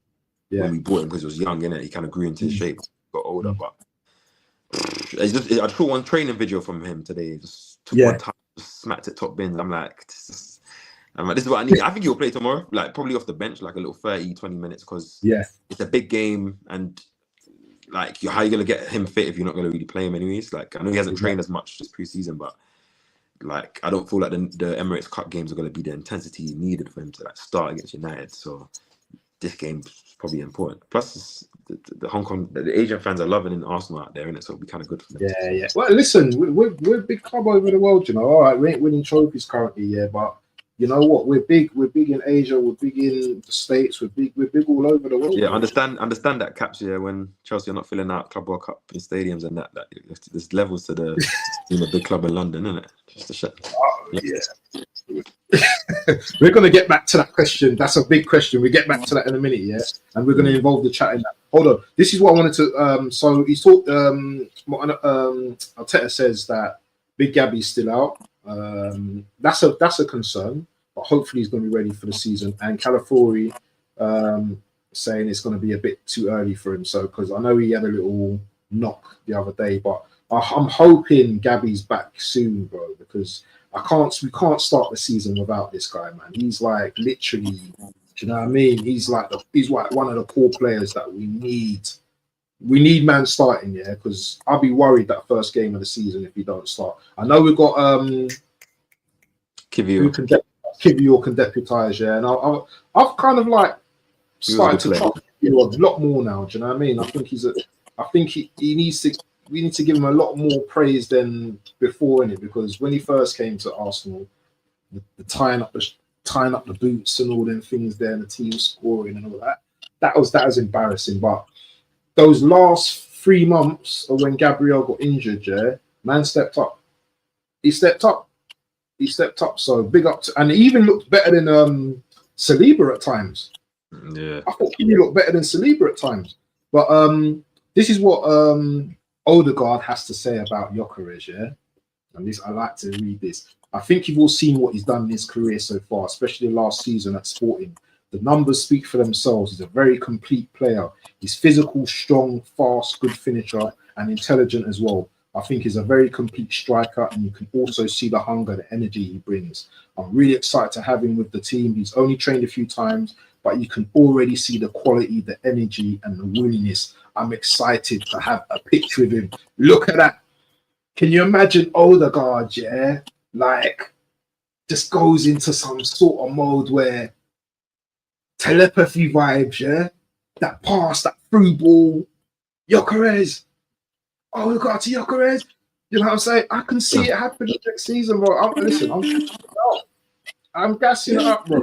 when we bought him because he was young, innit? He kind of grew into his shape, got older. But I saw one training video from him today. Just took one time, just smacked it top bins. I'm like, this is what I need. I think he'll play tomorrow, like probably off the bench, like a little 30-20 minutes, because it's a big game, and like how are you gonna get him fit if you're not gonna really play him anyways? Like I know he hasn't trained as much this preseason, but like I don't feel like the Emirates Cup games are gonna be the intensity needed for him to like start against United. So this game's probably important. Plus, the Hong Kong, the Asian fans are loving in Arsenal out there, innit? So it'll be kind of good for them. Yeah. Well, listen, we're a big club over the world, you know. All right, we ain't winning trophies currently, but you know what? We're big. We're big in Asia. We're big in the States. We're big all over the world. Yeah, understand that, Caps. Yeah, when Chelsea are not filling out Club World Cup in stadiums and that there's levels to the big club in London, isn't it? Just a shit. We're going to get back to that question. That's a big question. We get back to that in a minute, yeah? And we're going to involve the chat in that. Hold on. This is what I wanted to... so he's talked... Arteta says that Big Gabby's still out. That's a concern, but hopefully he's going to be ready for the season. And Calafiori saying it's going to be a bit too early for him. So, because I know he had a little knock the other day, but I'm hoping Gabby's back soon, bro, because... we can't start the season without this guy, man. He's like literally, do you know what I mean? He's like one of the core players that we need. We need man starting, yeah, because I'll be worried that first game of the season if he don't start. I know we've got Kivior can deputise, yeah, and I've kind of like started to trust him a lot more now. Do you know what I mean? I think he needs to. We need to give him a lot more praise than before in it, because when he first came to Arsenal, the tying up the boots and all them things there, and the team scoring and all that was embarrassing. But those last 3 months of when Gabriel got injured, yeah, man stepped up. He stepped up. So big up and he even looked better than Saliba at times. Yeah, I thought he looked better than Saliba at times. But this is what Odegaard has to say about Gyökeres, yeah? And this, I like to read this. I think you've all seen what he's done in his career so far, especially last season at Sporting. The numbers speak for themselves. He's a very complete player. He's physical, strong, fast, good finisher, and intelligent as well. I think he's a very complete striker, and you can also see the hunger, the energy he brings. I'm really excited to have him with the team. He's only trained a few times, but you can already see the quality, the energy, and the willingness. I'm excited to have a picture of him. Look at that. Can you imagine Odegaard, yeah? Like, just goes into some sort of mode where telepathy vibes, yeah? That pass, that through ball. Gyökeres. Odegaard to Gyökeres. You know what I'm saying? I can see it happening next season, bro. I'm gassing it up, bro.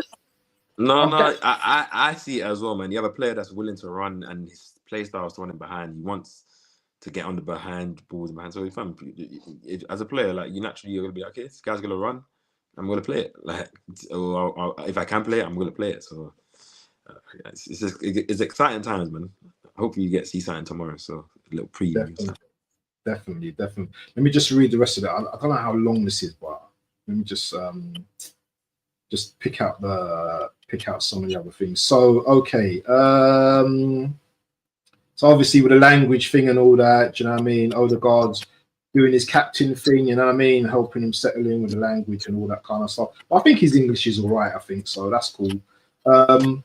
I see it as well, man. You have a player that's willing to run, and his play style is to running behind. He wants to get on the behind balls behind. So as a player, like you're gonna be like, okay, this guy's gonna run. I'm gonna play it. Like, if I can play it, I'm gonna play it. So it's exciting times, man. Hopefully you get to see something tomorrow. So a little preview. Definitely. Let me just read the rest of it. I don't know how long this is, but let me just pick out some of the other things. So okay. So obviously with the language thing and all that, do you know what I mean? Odegaard's doing his captain thing, you know what I mean? Helping him settle in with the language and all that kind of stuff. But I think his English is all right, I think. So that's cool. On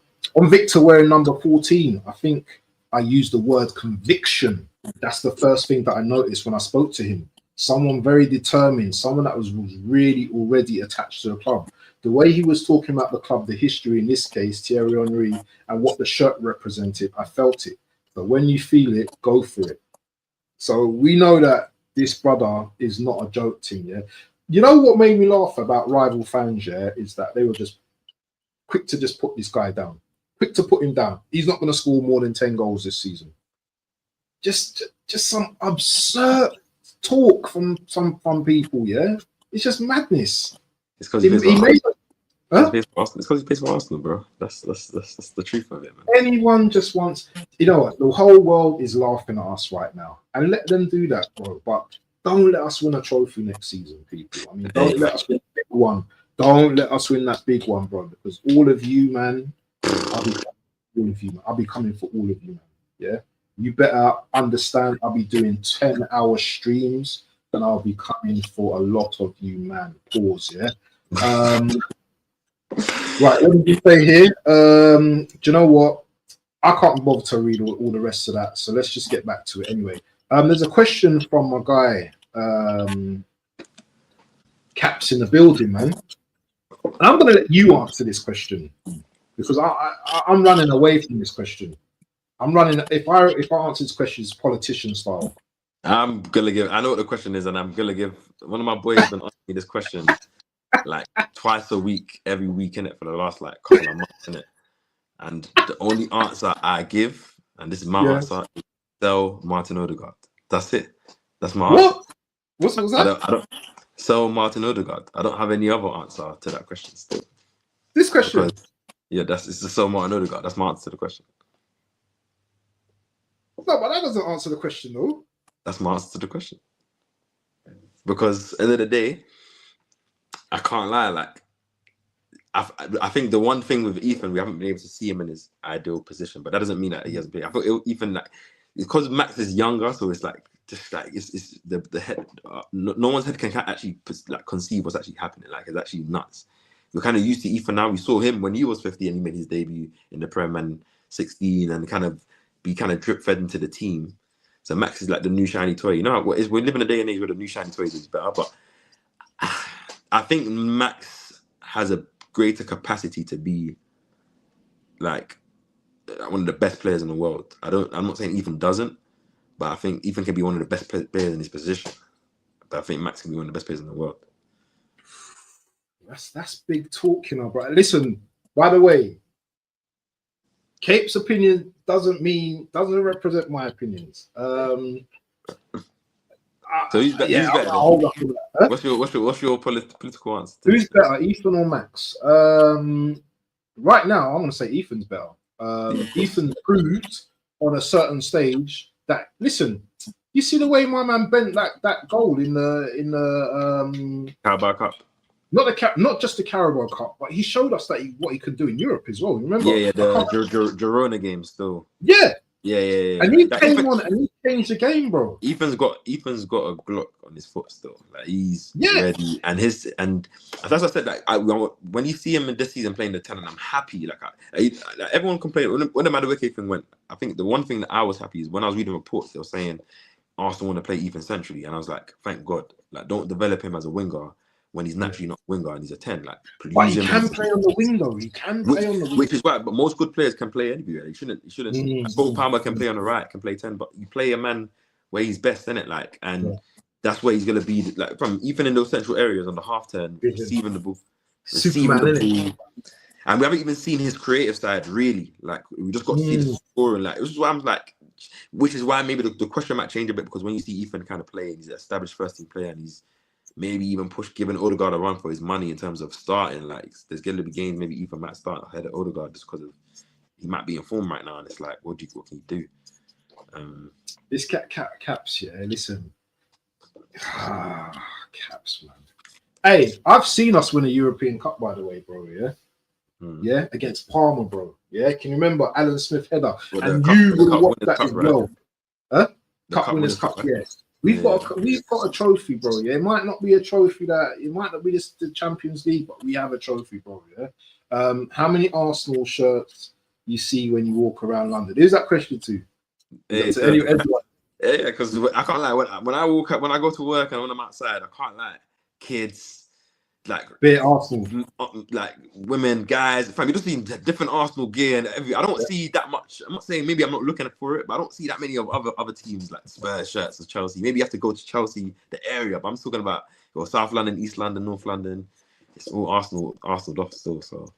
Victor wearing number 14, I think I used the word conviction. That's the first thing that I noticed when I spoke to him. Someone very determined, someone that was really already attached to the club. The way he was talking about the club, the history in this case, Thierry Henry, and what the shirt represented, I felt it. But when you feel it, go for it. So we know that this brother is not a joke thing, yeah? You know what made me laugh about rival fans, yeah, is that they were just quick to just put this guy down. Quick to put him down. He's not going to score more than 10 goals this season. Just some absurd talk from people, yeah? It's just madness. It's because Huh? It's because he plays for Arsenal, bro. That's the truth of it, man. Anyone just wants, you know what? The whole world is laughing at us right now, and let them do that, bro. But don't let us win a trophy next season, people. I mean, don't let us win a big one. Don't let us win that big one, bro. Because all of you, man, I'll be all of you, man. I'll be coming for all of you, man. Yeah, you better understand. I'll be doing 10-hour streams, and I'll be coming for a lot of you, man. Pause. Yeah. Right, let me just say here. Do you know what? I can't bother to read all the rest of that, so let's just get back to it anyway. There's a question from a guy, Caps in the building, man. And I'm going to let you answer this question because I'm running away from this question. I'm running. If I answer this question, it's politician style. I'm gonna give. I know what the question is, and I'm gonna give. One of my boys has been asking me this question like twice a week, every week in it for the last like couple of months in it. And the only answer I give, and this is my answer, is sell Martin Odegaard. That's it. That's my answer. What was that? I don't sell Martin Odegaard. I don't have any other answer to that question still. This question? Because, yeah, it's to sell Martin Odegaard. That's my answer to the question. No, but that doesn't answer the question, though. That's my answer to the question. Because at the end of the day, I can't lie. Like, I think the one thing with Ethan, we haven't been able to see him in his ideal position, but that doesn't mean that he hasn't been. I thought Ethan, like, because Max is younger, so it's like just like it's the head. No one's head can actually like conceive what's actually happening. Like, it's actually nuts. We're kind of used to Ethan now. We saw him when he was 50 and he made his debut in the Prem and 16 and kind of drip fed into the team. So Max is like the new shiny toy. You know, we live in a day and age where the new shiny toy is better, but I think Max has a greater capacity to be like one of the best players in the world. I'm not saying Ethan doesn't, but I think Ethan can be one of the best players in his position. But I think Max can be one of the best players in the world. That's big talk, you know, bro. Listen, by the way, Cape's opinion doesn't represent my opinions. So who's better? Huh? What's your political answer? Who's better, Ethan or Max? Right now, I'm going to say Ethan's better. Ethan proved on a certain stage that, listen, you see the way my man bent that goal in the Carabao Cup. Not just the Carabao Cup, but he showed us that what he could do in Europe as well. Remember? Yeah, the Girona game still. Yeah. Yeah. And he came on and he changed the game, bro. Ethan's got a Glock on his foot still. Like, he's ready, and as I said, like when you see him in this season playing the 10, and I'm happy. Like, everyone complained when the Madueke thing went. I think the one thing that I was happy is when I was reading reports, they were saying Arsenal want to play Ethan centrally, and I was like, thank God. Like, don't develop him as a winger when he's naturally not a winger and he's a 10. Like, but he can play on the wing though. He can play on the wing. Which is right, but most good players can play anywhere. He shouldn't. Cole Palmer can play on the right, can play 10, but you play a man where he's best in it, like, and that's where he's gonna be. Like, from even in those central areas on the half turn, receiving the ball, and we haven't even seen his creative side really. Like, we just got to see the scoring. Like, this is why I'm like, which is why maybe the question might change a bit, because when you see Ethan kind of play, he's an established first team player, and he's maybe even giving Odegaard a run for his money in terms of starting. Like, there's going to be games maybe Ethan might start ahead of Odegaard just because he might be in form right now, and it's like, what can you do? This Caps, yeah. Listen, Caps, man. Hey, I've seen us win a European Cup, by the way, bro. Yeah, yeah, against Palmer, bro. Yeah, can you remember Alan Smith header? And you would have watched that as well. Huh? Cup Winners' Cup, yeah. We've got a trophy, bro. Yeah, it might not be a trophy it might not be the Champions League, but we have a trophy, bro. Yeah. How many Arsenal shirts you see when you walk around London? Who's that question to? Everyone. Yeah, because I can't lie. When I walk up, when I go to work and when I'm outside, I can't lie. Kids, like bit Arsenal, like women, guys. Fam, you just see different Arsenal gear and everything. I don't see that much. I'm not saying maybe I'm not looking for it, but I don't see that many of other teams like Spurs shirts or Chelsea. Maybe you have to go to Chelsea, the area, but I'm talking about South London, East London, North London. It's all Arsenal off still. So,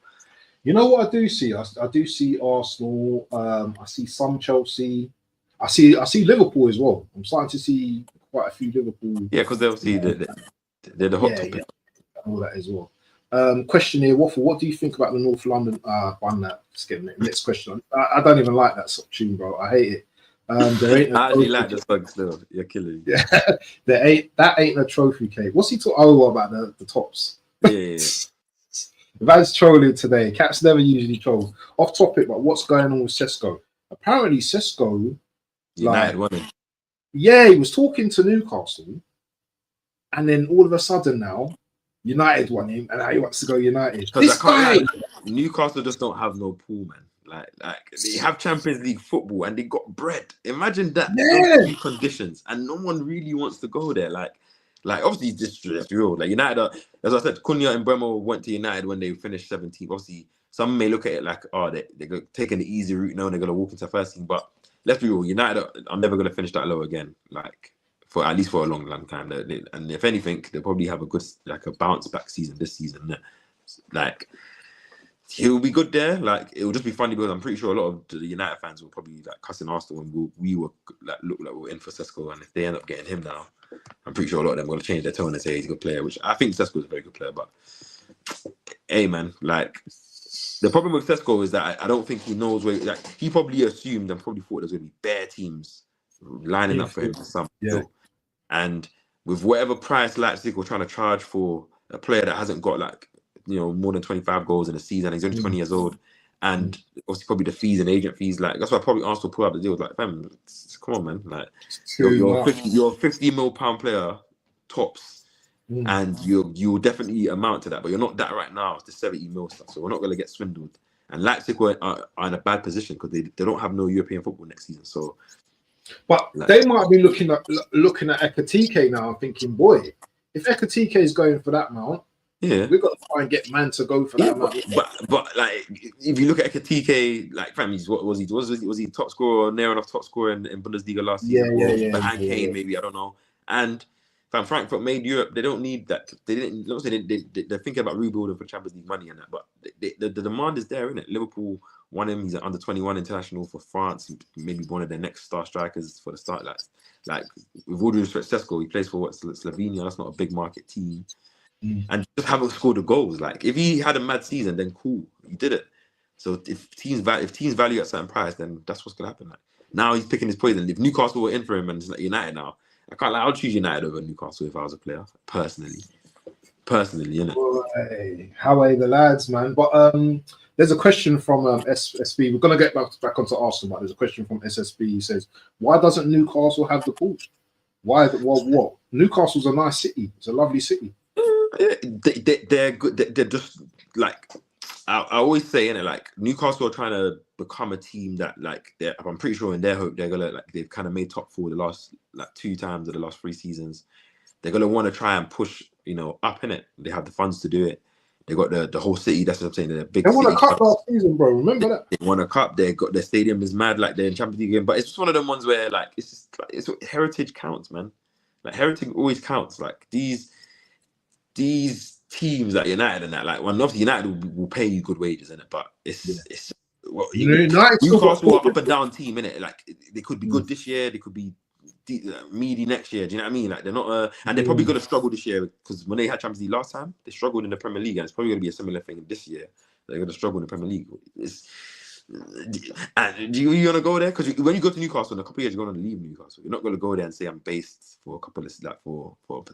you know what I do see? I do see Arsenal. I see some Chelsea. I see Liverpool as well. I'm starting to see quite a few Liverpool. Yeah, because they're obviously they're the hot topic. Yeah, all that as well. Question here, Waffle. What do you think about the North London? One that. Just getting it. Next question. I don't even like that sort of tune, bro. I hate it. There ain't. I actually like the song still. You're killing me. Yeah, that ain't a trophy cake. What's he talking? Oh, what about the tops? Yeah. Vaz trolling today. Cats never usually troll. Off topic, but what's going on with Sesko? Apparently, Sesko, United won it. yeah, he was talking to Newcastle, and then all of a sudden now, United won him, and now he wants to go United. This guy, Newcastle just don't have no pool, man. Like they have Champions League football and they got bread. Imagine that those two conditions, and no one really wants to go there. Like obviously just real. Like United, as I said, Cunha and Bremo went to United when they finished 17th. Obviously, some may look at it like, oh, they're taking the easy route now and they're gonna walk into first team. But let's be real, United are never gonna finish that low again. Like for at least for a long time. And if anything, they'll probably have a good a bounce back season this season. Like he'll be good there. Like it will just be funny because I'm pretty sure a lot of the United fans will probably like cussing Arsenal when we were like look like we're in for Sesko, and if they end up getting him now, I'm pretty sure a lot of them are gonna change their tone and say he's a good player, which I think Sesko is a very good player. But hey man, like the problem with Sesko is that I don't think he knows where. Like he probably assumed and probably thought there's gonna be bare teams lining up for him to some deal. And with whatever price Leipzig were trying to charge for a player that hasn't got like more than 25 goals in a season, he's only 20 years old, and obviously probably the fees and agent fees, like that's why probably Arsenal pull out the deal. Like, fam, come on, man, like you're a 50 mil pound player tops, and you definitely amount to that, but you're not that right now. It's the 70 mil stuff, so we're not gonna get swindled. And Leipzig are in a bad position because they don't have no European football next season, so. But they might be looking at Ekatike now and thinking, boy, if Ekatike is going for that amount, we've got to try and get man to go for that amount. But like, if you look at Ekatike, like, fam, what was he? Was he top scorer or near enough top scorer in Bundesliga last season? Behind Kane, maybe, I don't know. And fam, Frankfurt made Europe. They don't need that. They're thinking about rebuilding for Champions League money and that, but the demand is there, isn't it? Liverpool won him. He's an under 21 international for France. Maybe one of their next star strikers for the start. Like with all due respect, Sesko, he plays for Slovenia. That's not a big market team, and just haven't scored the goals. Like if he had a mad season, then cool, he did it. So if teams value at a certain price, then that's what's gonna happen. Like now he's picking his poison. If Newcastle were in for him and it's like United now, I can't. I'll choose United over Newcastle if I was a player, personally, innit? Boy, how are the lads, man? But there's a question from SSB. We're gonna get back onto Arsenal, but there's a question from SSB. He says, "Why doesn't Newcastle have the pool? Why? What? Newcastle's a nice city. It's a lovely city. They're good. They're just like I always say, innit? Like Newcastle are trying to become a team that, like, I'm pretty sure in their hope they're gonna they've kind of made top four the last 2 times of the last 3 seasons. They're gonna want to try and push up in it. They have the funds to do it. They got the whole city. That's what I'm saying. They're big. They won a cup last season, bro. Remember that? They won a cup. They got their stadium is mad. Like they're in Champions League game, but it's just one of them ones where like it's just it's heritage counts, man. Like heritage always counts. Like these teams like United and that, like, well, obviously United will pay you good wages in it, but it's well, Newcastle are up and down team in it. Like they could be good this year. They could be meaty next year. Do you know what I mean? Like they're not, and they're probably going to struggle this year because when they had Champions League last time, they struggled in the Premier League, and it's probably going to be a similar thing this year. They're going to struggle in the Premier League. And do you want to go there? Because when you go to Newcastle in a couple of years, you're going to leave Newcastle. You're not going to go there and say I'm based for a couple of for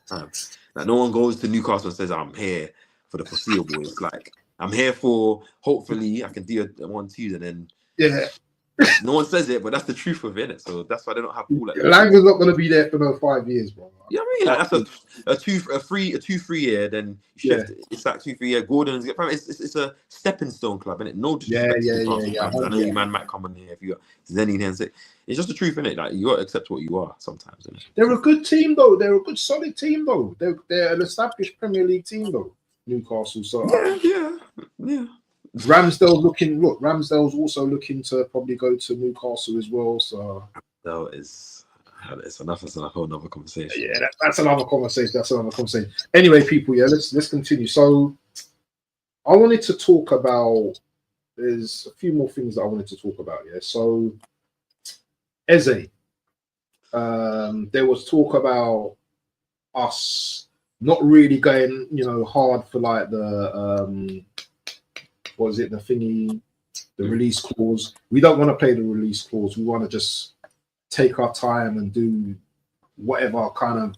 time. Like no one goes to Newcastle and says I'm here for the foreseeable. It's like I'm here for hopefully I can do a 1-2 and then no one says it, but that's the truth of it. So that's why they don't have pool. Like Langer's not going to be there for no 5 years, bro. Yeah, I mean, like that's a 2-3 year. Then you shift. It's like 2-3 year. Gordon's it's a stepping stone club, isn't it? No disrespect to Newcastle. I know you man might come on here if you got Zenny here and say it's just the truth, innit? Like you got to accept what you are sometimes. Innit? They're a good team though. They're a good solid team though. They're an established Premier League team though. Newcastle. So yeah. Ramsdale's also looking to probably go to Newcastle as well. So it's enough. It's a whole nother conversation. Yeah, that's another conversation. Anyway, people, let's continue. So I wanted to talk about. There's a few more things that I wanted to talk about. Yeah. So Eze, there was talk about us not really going, hard for like the what is it, the thingy, the release clause. We don't want to play the release clause. We want to just take our time and do whatever kind of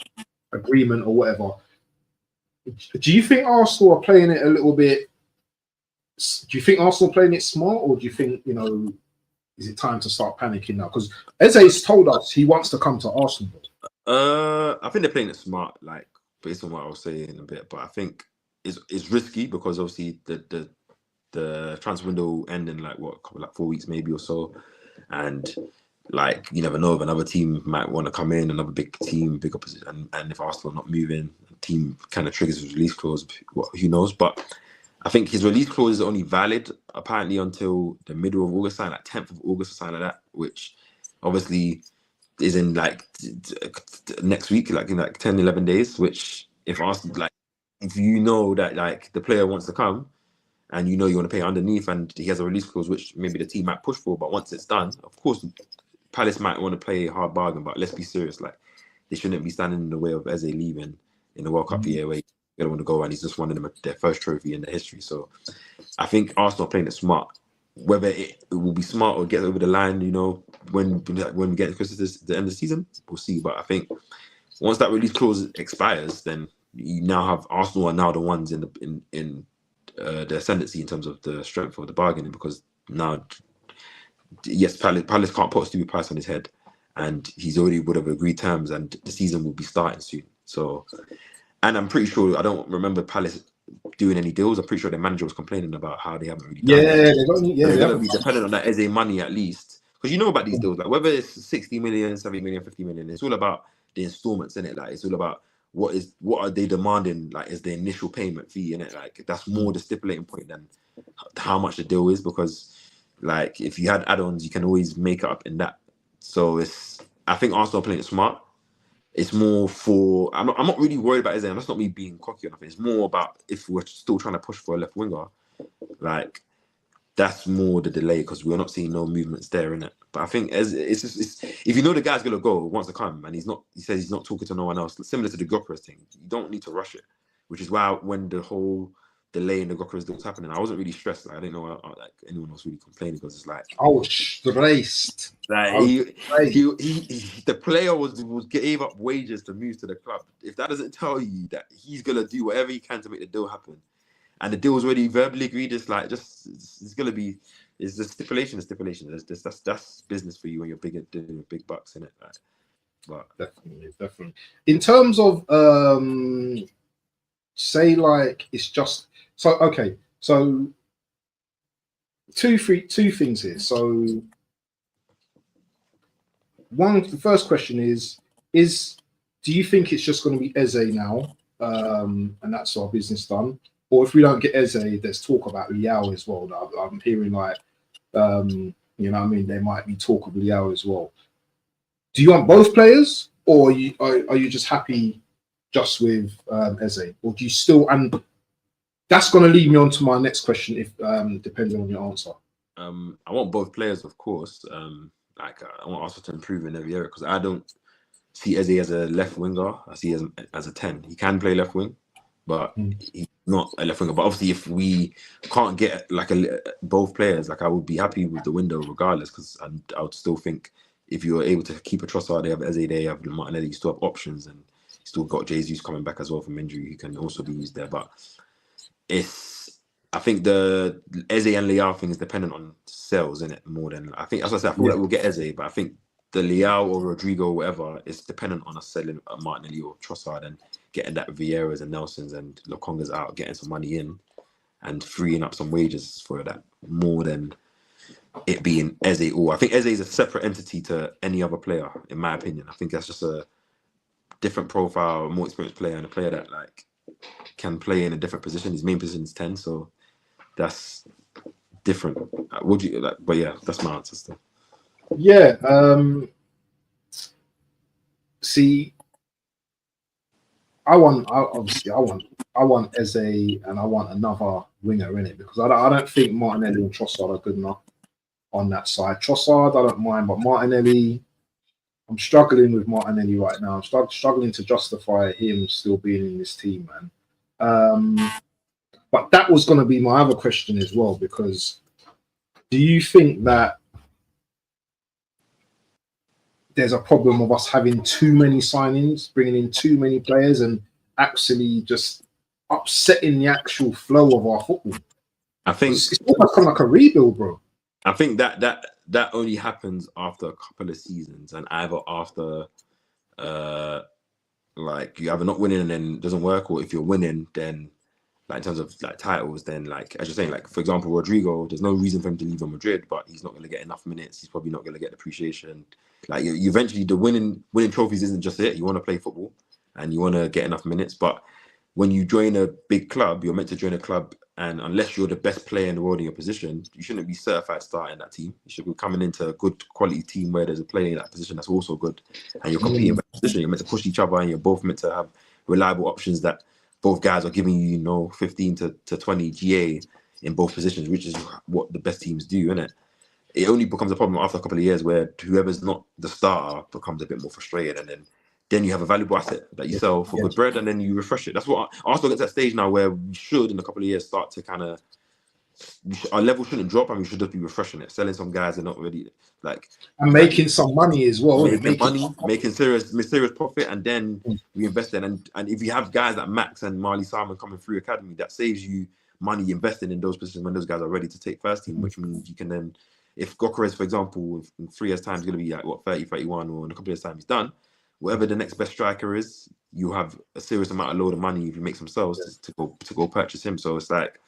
agreement or whatever. Do you think Arsenal are playing it a little bit? Do you think Arsenal are playing it smart, or do you think, is it time to start panicking now? Because Eze's told us he wants to come to Arsenal. I think they're playing it smart, like based on what I was saying in a bit. But I think it's risky because obviously the transfer window end in like 4 weeks maybe or so, and like you never know if another team might want to come in, another big team, big opposition, and if Arsenal are not moving, the team kind of triggers his release clause. Who knows? But I think his release clause is only valid apparently until the middle of August, like 10th of August or something like that, which obviously is in like next week, like in like 10, 11 days, which if Arsenal, like, if you know that like the player wants to come and you want to pay underneath and he has a release clause, which maybe the team might push for, but once it's done, of course, Palace might want to play a hard bargain, but let's be serious, like they shouldn't be standing in the way of Eze leaving in the World Cup year where they don't want to go and he's just won them their first trophy in their history. So I think Arsenal are playing it smart. Whether it will be smart or get over the line, when we get close to the end of the season, we'll see. But I think once that release clause expires, then you now have Arsenal are now the ones in the ascendancy in terms of the strength of the bargaining, because now, yes, Palace can't put a stupid price on his head, and he's already would have agreed terms, and the season will be starting soon. So, and I'm pretty sure I don't remember Palace doing any deals. I'm pretty sure the manager was complaining about how they haven't really done it. They're going to be dependent on that Eze money at least, because you know about these deals, like whether it's 60 million, 70 million, 50 million, it's all about the installments in it. Like it's all about what are they demanding, like is the initial payment fee in it. Like that's more the stipulating point than how much the deal is, because like if you had add-ons, you can always make it up in that. So I think Arsenal are playing it smart. It's more for I'm not really worried about Eze. That's not me being cocky or nothing. It's more about if we're still trying to push for a left winger, like that's more the delay, because we're not seeing no movements there in it. But I think it's if you know the guy's gonna go, wants to come, and he says he's not talking to no one else, similar to the Gyökeres thing. You don't need to rush it, which is why when the whole delay in the Gyökeres deal was happening, I wasn't really stressed. Like, I didn't know like anyone was really complaining, because it's like I was stressed. like the player was gave up wages to move to the club. If that doesn't tell you that he's gonna do whatever he can to make the deal happen, and the deal was already verbally agreed, it's gonna be. It's the stipulation. That's business for you when you're doing big bucks in it. Like, but definitely. In terms of say like it's just so okay. So two things here. So the first question is do you think it's just going to be Eze now, and that's our business done? Or if we don't get Eze, there's talk about Liao as well. I'm hearing like, you know what I mean? There might be talk of Liao as well. Do you want both players, or are you just happy just with Eze? Or do you still, and that's going to lead me on to my next question, if depending on your answer. I want both players, of course. I want Arsenal to improve in every area, because I don't see Eze as a left winger. I see him as a 10. He can play left wing, but he's not a left winger. But obviously, if we can't get like both players, like I would be happy with the window regardless, because I would still think if you were able to keep a Trossard, they have Eze, they have Martinelli, you still have options, and you still got Jesus coming back as well from injury, who can also be used there. But I think the Eze and Leao thing is dependent on sales, in it, more than I think. As I said, I feel like we'll get Eze, but I think the Leao or Rodrigo or whatever is dependent on us selling Martinelli or Trossard and getting that Vieiras and Nelsons and Lokongas out, getting some money in and freeing up some wages for that, more than it being Eze. Or I think Eze is a separate entity to any other player, in my opinion. I think that's just a different profile, a more experienced player, and a player that like can play in a different position. His main position is 10, so that's different. Would you like? But yeah, that's my answer still. Yeah. See, I want Eze, and I want another winger in it, because I don't think Martinelli and Trossard are good enough on that side. Trossard, I don't mind, but Martinelli, I'm struggling with Martinelli right now. I'm struggling to justify him still being in this team, man. But that was going to be my other question as well, because do you think that there's a problem of us having too many signings, bringing in too many players, and actually just upsetting the actual flow of our football? I think it's almost kind of like a rebuild, bro. I think that only happens after a couple of seasons, and either after like you either not winning and then it doesn't work, or if you're winning, then like in terms of like titles, then like as you're saying, like for example, Rodrigo, there's no reason for him to leave on Madrid, but he's not going to get enough minutes. He's probably not going to get the appreciation. Like you eventually, the winning trophies isn't just it. You want to play football and you want to get enough minutes, but when you join a big club, you're meant to join a club, and unless you're the best player in the world in your position, you shouldn't be certified starting that team. You should be coming into a good quality team where there's a player in that position that's also good, and you're competing for that position. You're meant to push each other, and you're both meant to have reliable options that both guys are giving you, 15 to 20 GA in both positions, which is what the best teams do, isn't it? It only becomes a problem after a couple of years where whoever's not the starter becomes a bit more frustrated, and then you have a valuable asset that you sell for good bread, and then you refresh it. That's what Arsenal gets to that stage now where we should, in a couple of years, start to kind of our level shouldn't drop, and we should just be refreshing it, selling some guys that are not really like and making some money as well, making serious profit, and then reinvesting. And if you have guys like Max and Marley Simon coming through academy, that saves you money investing in those positions when those guys are ready to take first team, which means you can then, if Gyökeres, for example, in 3 years' time is going to be like 30, 31, or in a couple of years' time he's done, whatever the next best striker is, you have a serious amount of load of money if you make some sales to go purchase him. So it's like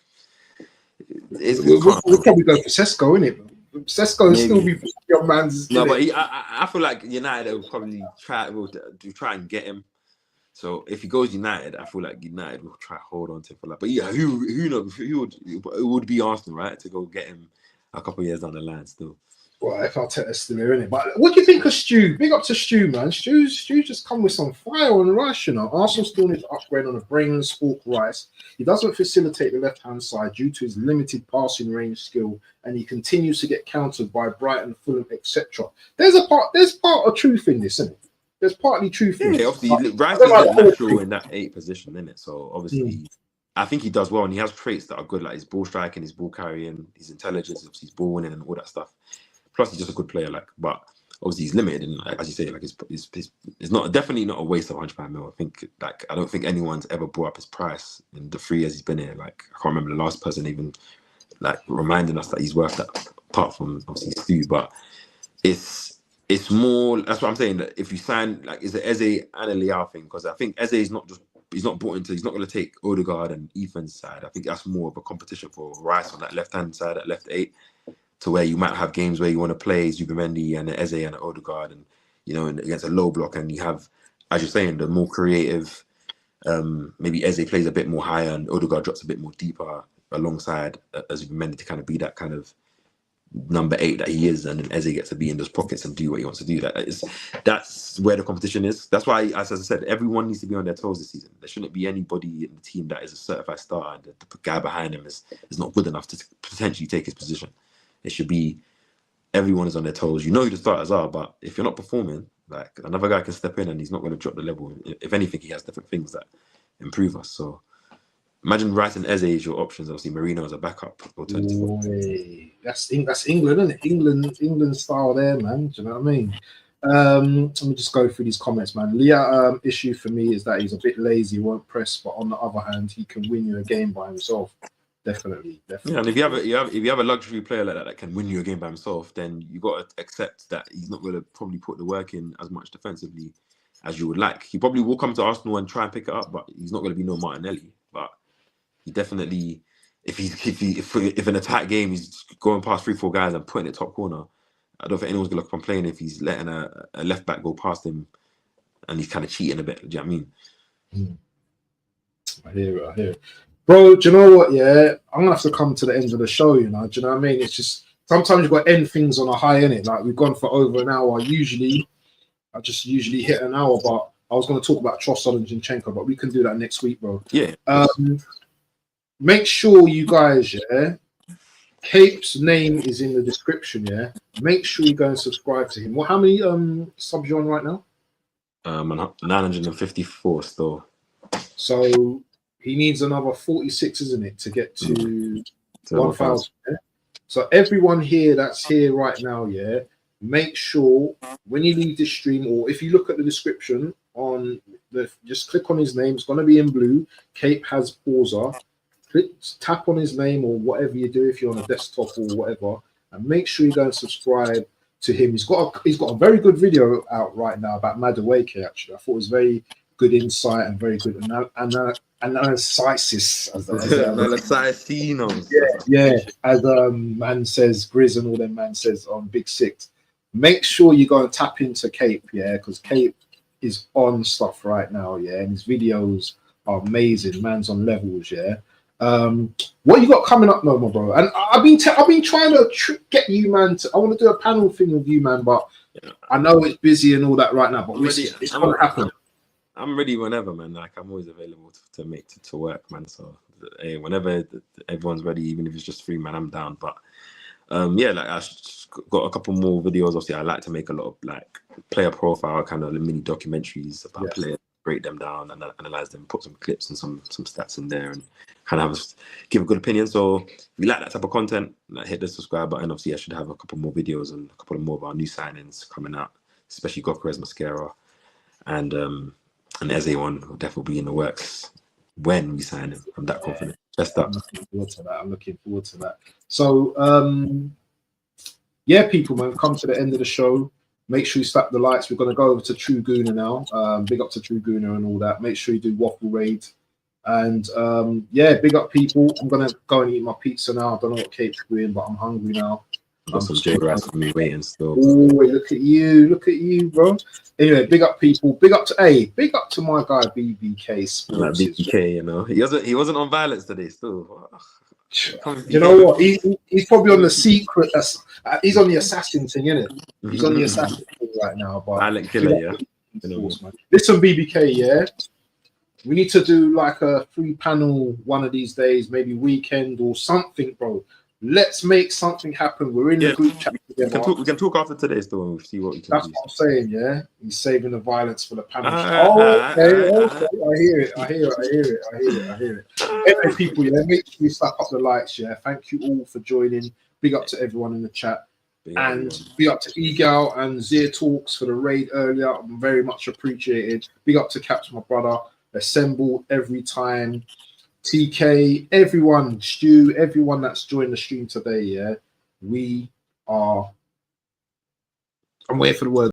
we'll probably go for Sesko, innit? Sesko still be your man's. No, but I feel like United will probably try and get him. So if he goes United, I feel like United will try to hold on to him for that. But yeah, who knows? It would be Arsenal, right, to go get him a couple of years down the line still. Well, if Arteta's still here, innit? But what do you think of Stu? Big up to Stu, man. Stu just come with some fire on Rice, Arsenal still needs to upgrade on the brain and sport Rice. He doesn't facilitate the left-hand side due to his limited passing range skill, and he continues to get countered by Brighton, Fulham, etc. There's part of truth in this, isn't it? There's partly truth in it. Obviously, Rice is natural in that 8 position, isn't it? So obviously, I think he does well, and he has traits that are good, like his ball striking, his ball carrying, his intelligence, obviously his ball winning, and all that stuff. Plus, he's just a good player, but obviously he's limited, and as you say, it's not definitely not a waste of £105 million. I don't think anyone's ever brought up his price in the 3 years he's been here. I can't remember the last person even reminding us that he's worth that, apart from obviously Stu. But it's more. That's what I'm saying. That if you sign it's an Eze and a Leao thing, because I think Eze is not just. He's not brought into. He's not going to take Odegaard and Ethan's side. I think that's more of a competition for Rice on that left-hand side, that left 8. To where you might have games where you want to play Zubimendi and Eze and Odegaard, and against a low block, and you have, as you're saying, the more creative. Maybe Eze plays a bit more higher and Odegaard drops a bit more deeper alongside Zubimendi to kind of be that kind of number 8 that he is, and then Eze gets to be in those pockets and do what he wants to do. That's where the competition is. That's why, as I said, everyone needs to be on their toes this season. There shouldn't be anybody in the team that is a certified starter and the guy behind him is not good enough to potentially take his position. It should be everyone is on their toes. You know who the starters are, but if you're not performing, another guy can step in and he's not going to drop the level. If anything, he has different things that improve us. So imagine Rice and Eze as your options. Obviously, Marino as a backup alternative. That's England, isn't it? England style there, man. Do you know what I mean? Let me just go through these comments, man. Leah, issue for me is that he's a bit lazy, won't press, but on the other hand, he can win you a game by himself. Definitely. Yeah, and if you have a luxury player like that can win you a game by himself, then you got to accept that he's not going to probably put the work in as much defensively as you would like. He probably will come to Arsenal and try and pick it up, but he's not going to be no Martinelli. But he definitely, if an attack game he's going past 3-4 guys and putting it top corner, I don't think anyone's going to complain if he's letting a left back go past him and he's kind of cheating a bit. Do you know what I mean? I hear it. Bro, do you know what? Yeah, I'm gonna have to come to the end of the show. Do you know what I mean? It's just sometimes you've got to end things on a high, innit? Like we've gone for over an hour. I just usually hit an hour, but I was going to talk about Trossard and Zinchenko, but we can do that next week, bro. Yeah. Make sure you guys, Cape's name is in the description. Yeah, make sure you go and subscribe to him. Well, how many subs you on right now? 954 still. So he needs another 46, isn't it, to get to 1,000. Yeah? So everyone here that's here right now, yeah, make sure when you leave this stream, or if you look at the description on just click on his name. It's going to be in blue. Cape has pauser. Tap on his name or whatever you do if you're on a desktop or whatever, and make sure you go and subscribe to him. He's got a very good video out right now about Madueke. Actually, I thought it was very good insight and very good analysis. Yeah, as man says, Grizz and all them man says on Big Six. Make sure you go and tap into Cape, yeah, because Cape is on stuff right now, yeah, and his videos are amazing. Man's on levels, yeah. What you got coming up, no, my bro? And I've been trying to get you, man. I want to do a panel thing with you, man, but I know it's busy and all that right now. But it's gonna happen. I'm ready whenever, man. Like I'm always available to work, man. So hey, whenever everyone's ready, even if it's just free, man, I'm down. But yeah, like I got a couple more videos. Obviously, I like to make a lot of like player profile kind of mini documentaries about players, break them down and analyze them, put some clips and some stats in there, and kind of give a good opinion. So if you like that type of content, like, hit the subscribe button. Obviously, I should have a couple more videos and a couple more of our new signings coming out, especially Gokrez Mascara and Eze one will definitely be in the works when we sign him. I'm that confident. Just that. I'm looking forward to that. So yeah, people, man, come to the end of the show. Make sure you slap the likes. We're going to go over to True Gooner now. Big up to True Gooner and all that. Make sure you do Waffle Raid. And yeah, big up, people. I'm going to go and eat my pizza now. I don't know what Kate's doing, but I'm hungry now. Got some J rice for me waiting still. Oh, look at you, bro. Anyway, big up, people. Big up to my guy BBK Sports. Like BBK, you know, he wasn't on violence today. Still, you know what? He's probably on the secret. He's on the assassin thing, isn't it? He's on the assassin thing right now. But violent killer, yeah. Force, man. Listen, BBK, yeah. We need to do like a free panel one of these days, maybe weekend or something, bro. Let's make something happen. We're in the group chat together. We can talk after today still and see what we can do. That's what I'm saying, yeah. He's saving the violence for the panel. Okay. I hear it. Anyway, people, yeah, make sure you slap up the likes, yeah. Thank you all for joining. Big up to everyone in the chat. Big up to Egal and Zia Talks for the raid earlier. I'm very much appreciated. Big up to Caps, my brother. Assembled every time. TK, everyone, Stu, everyone that's joined the stream today, yeah. I'm waiting for the word.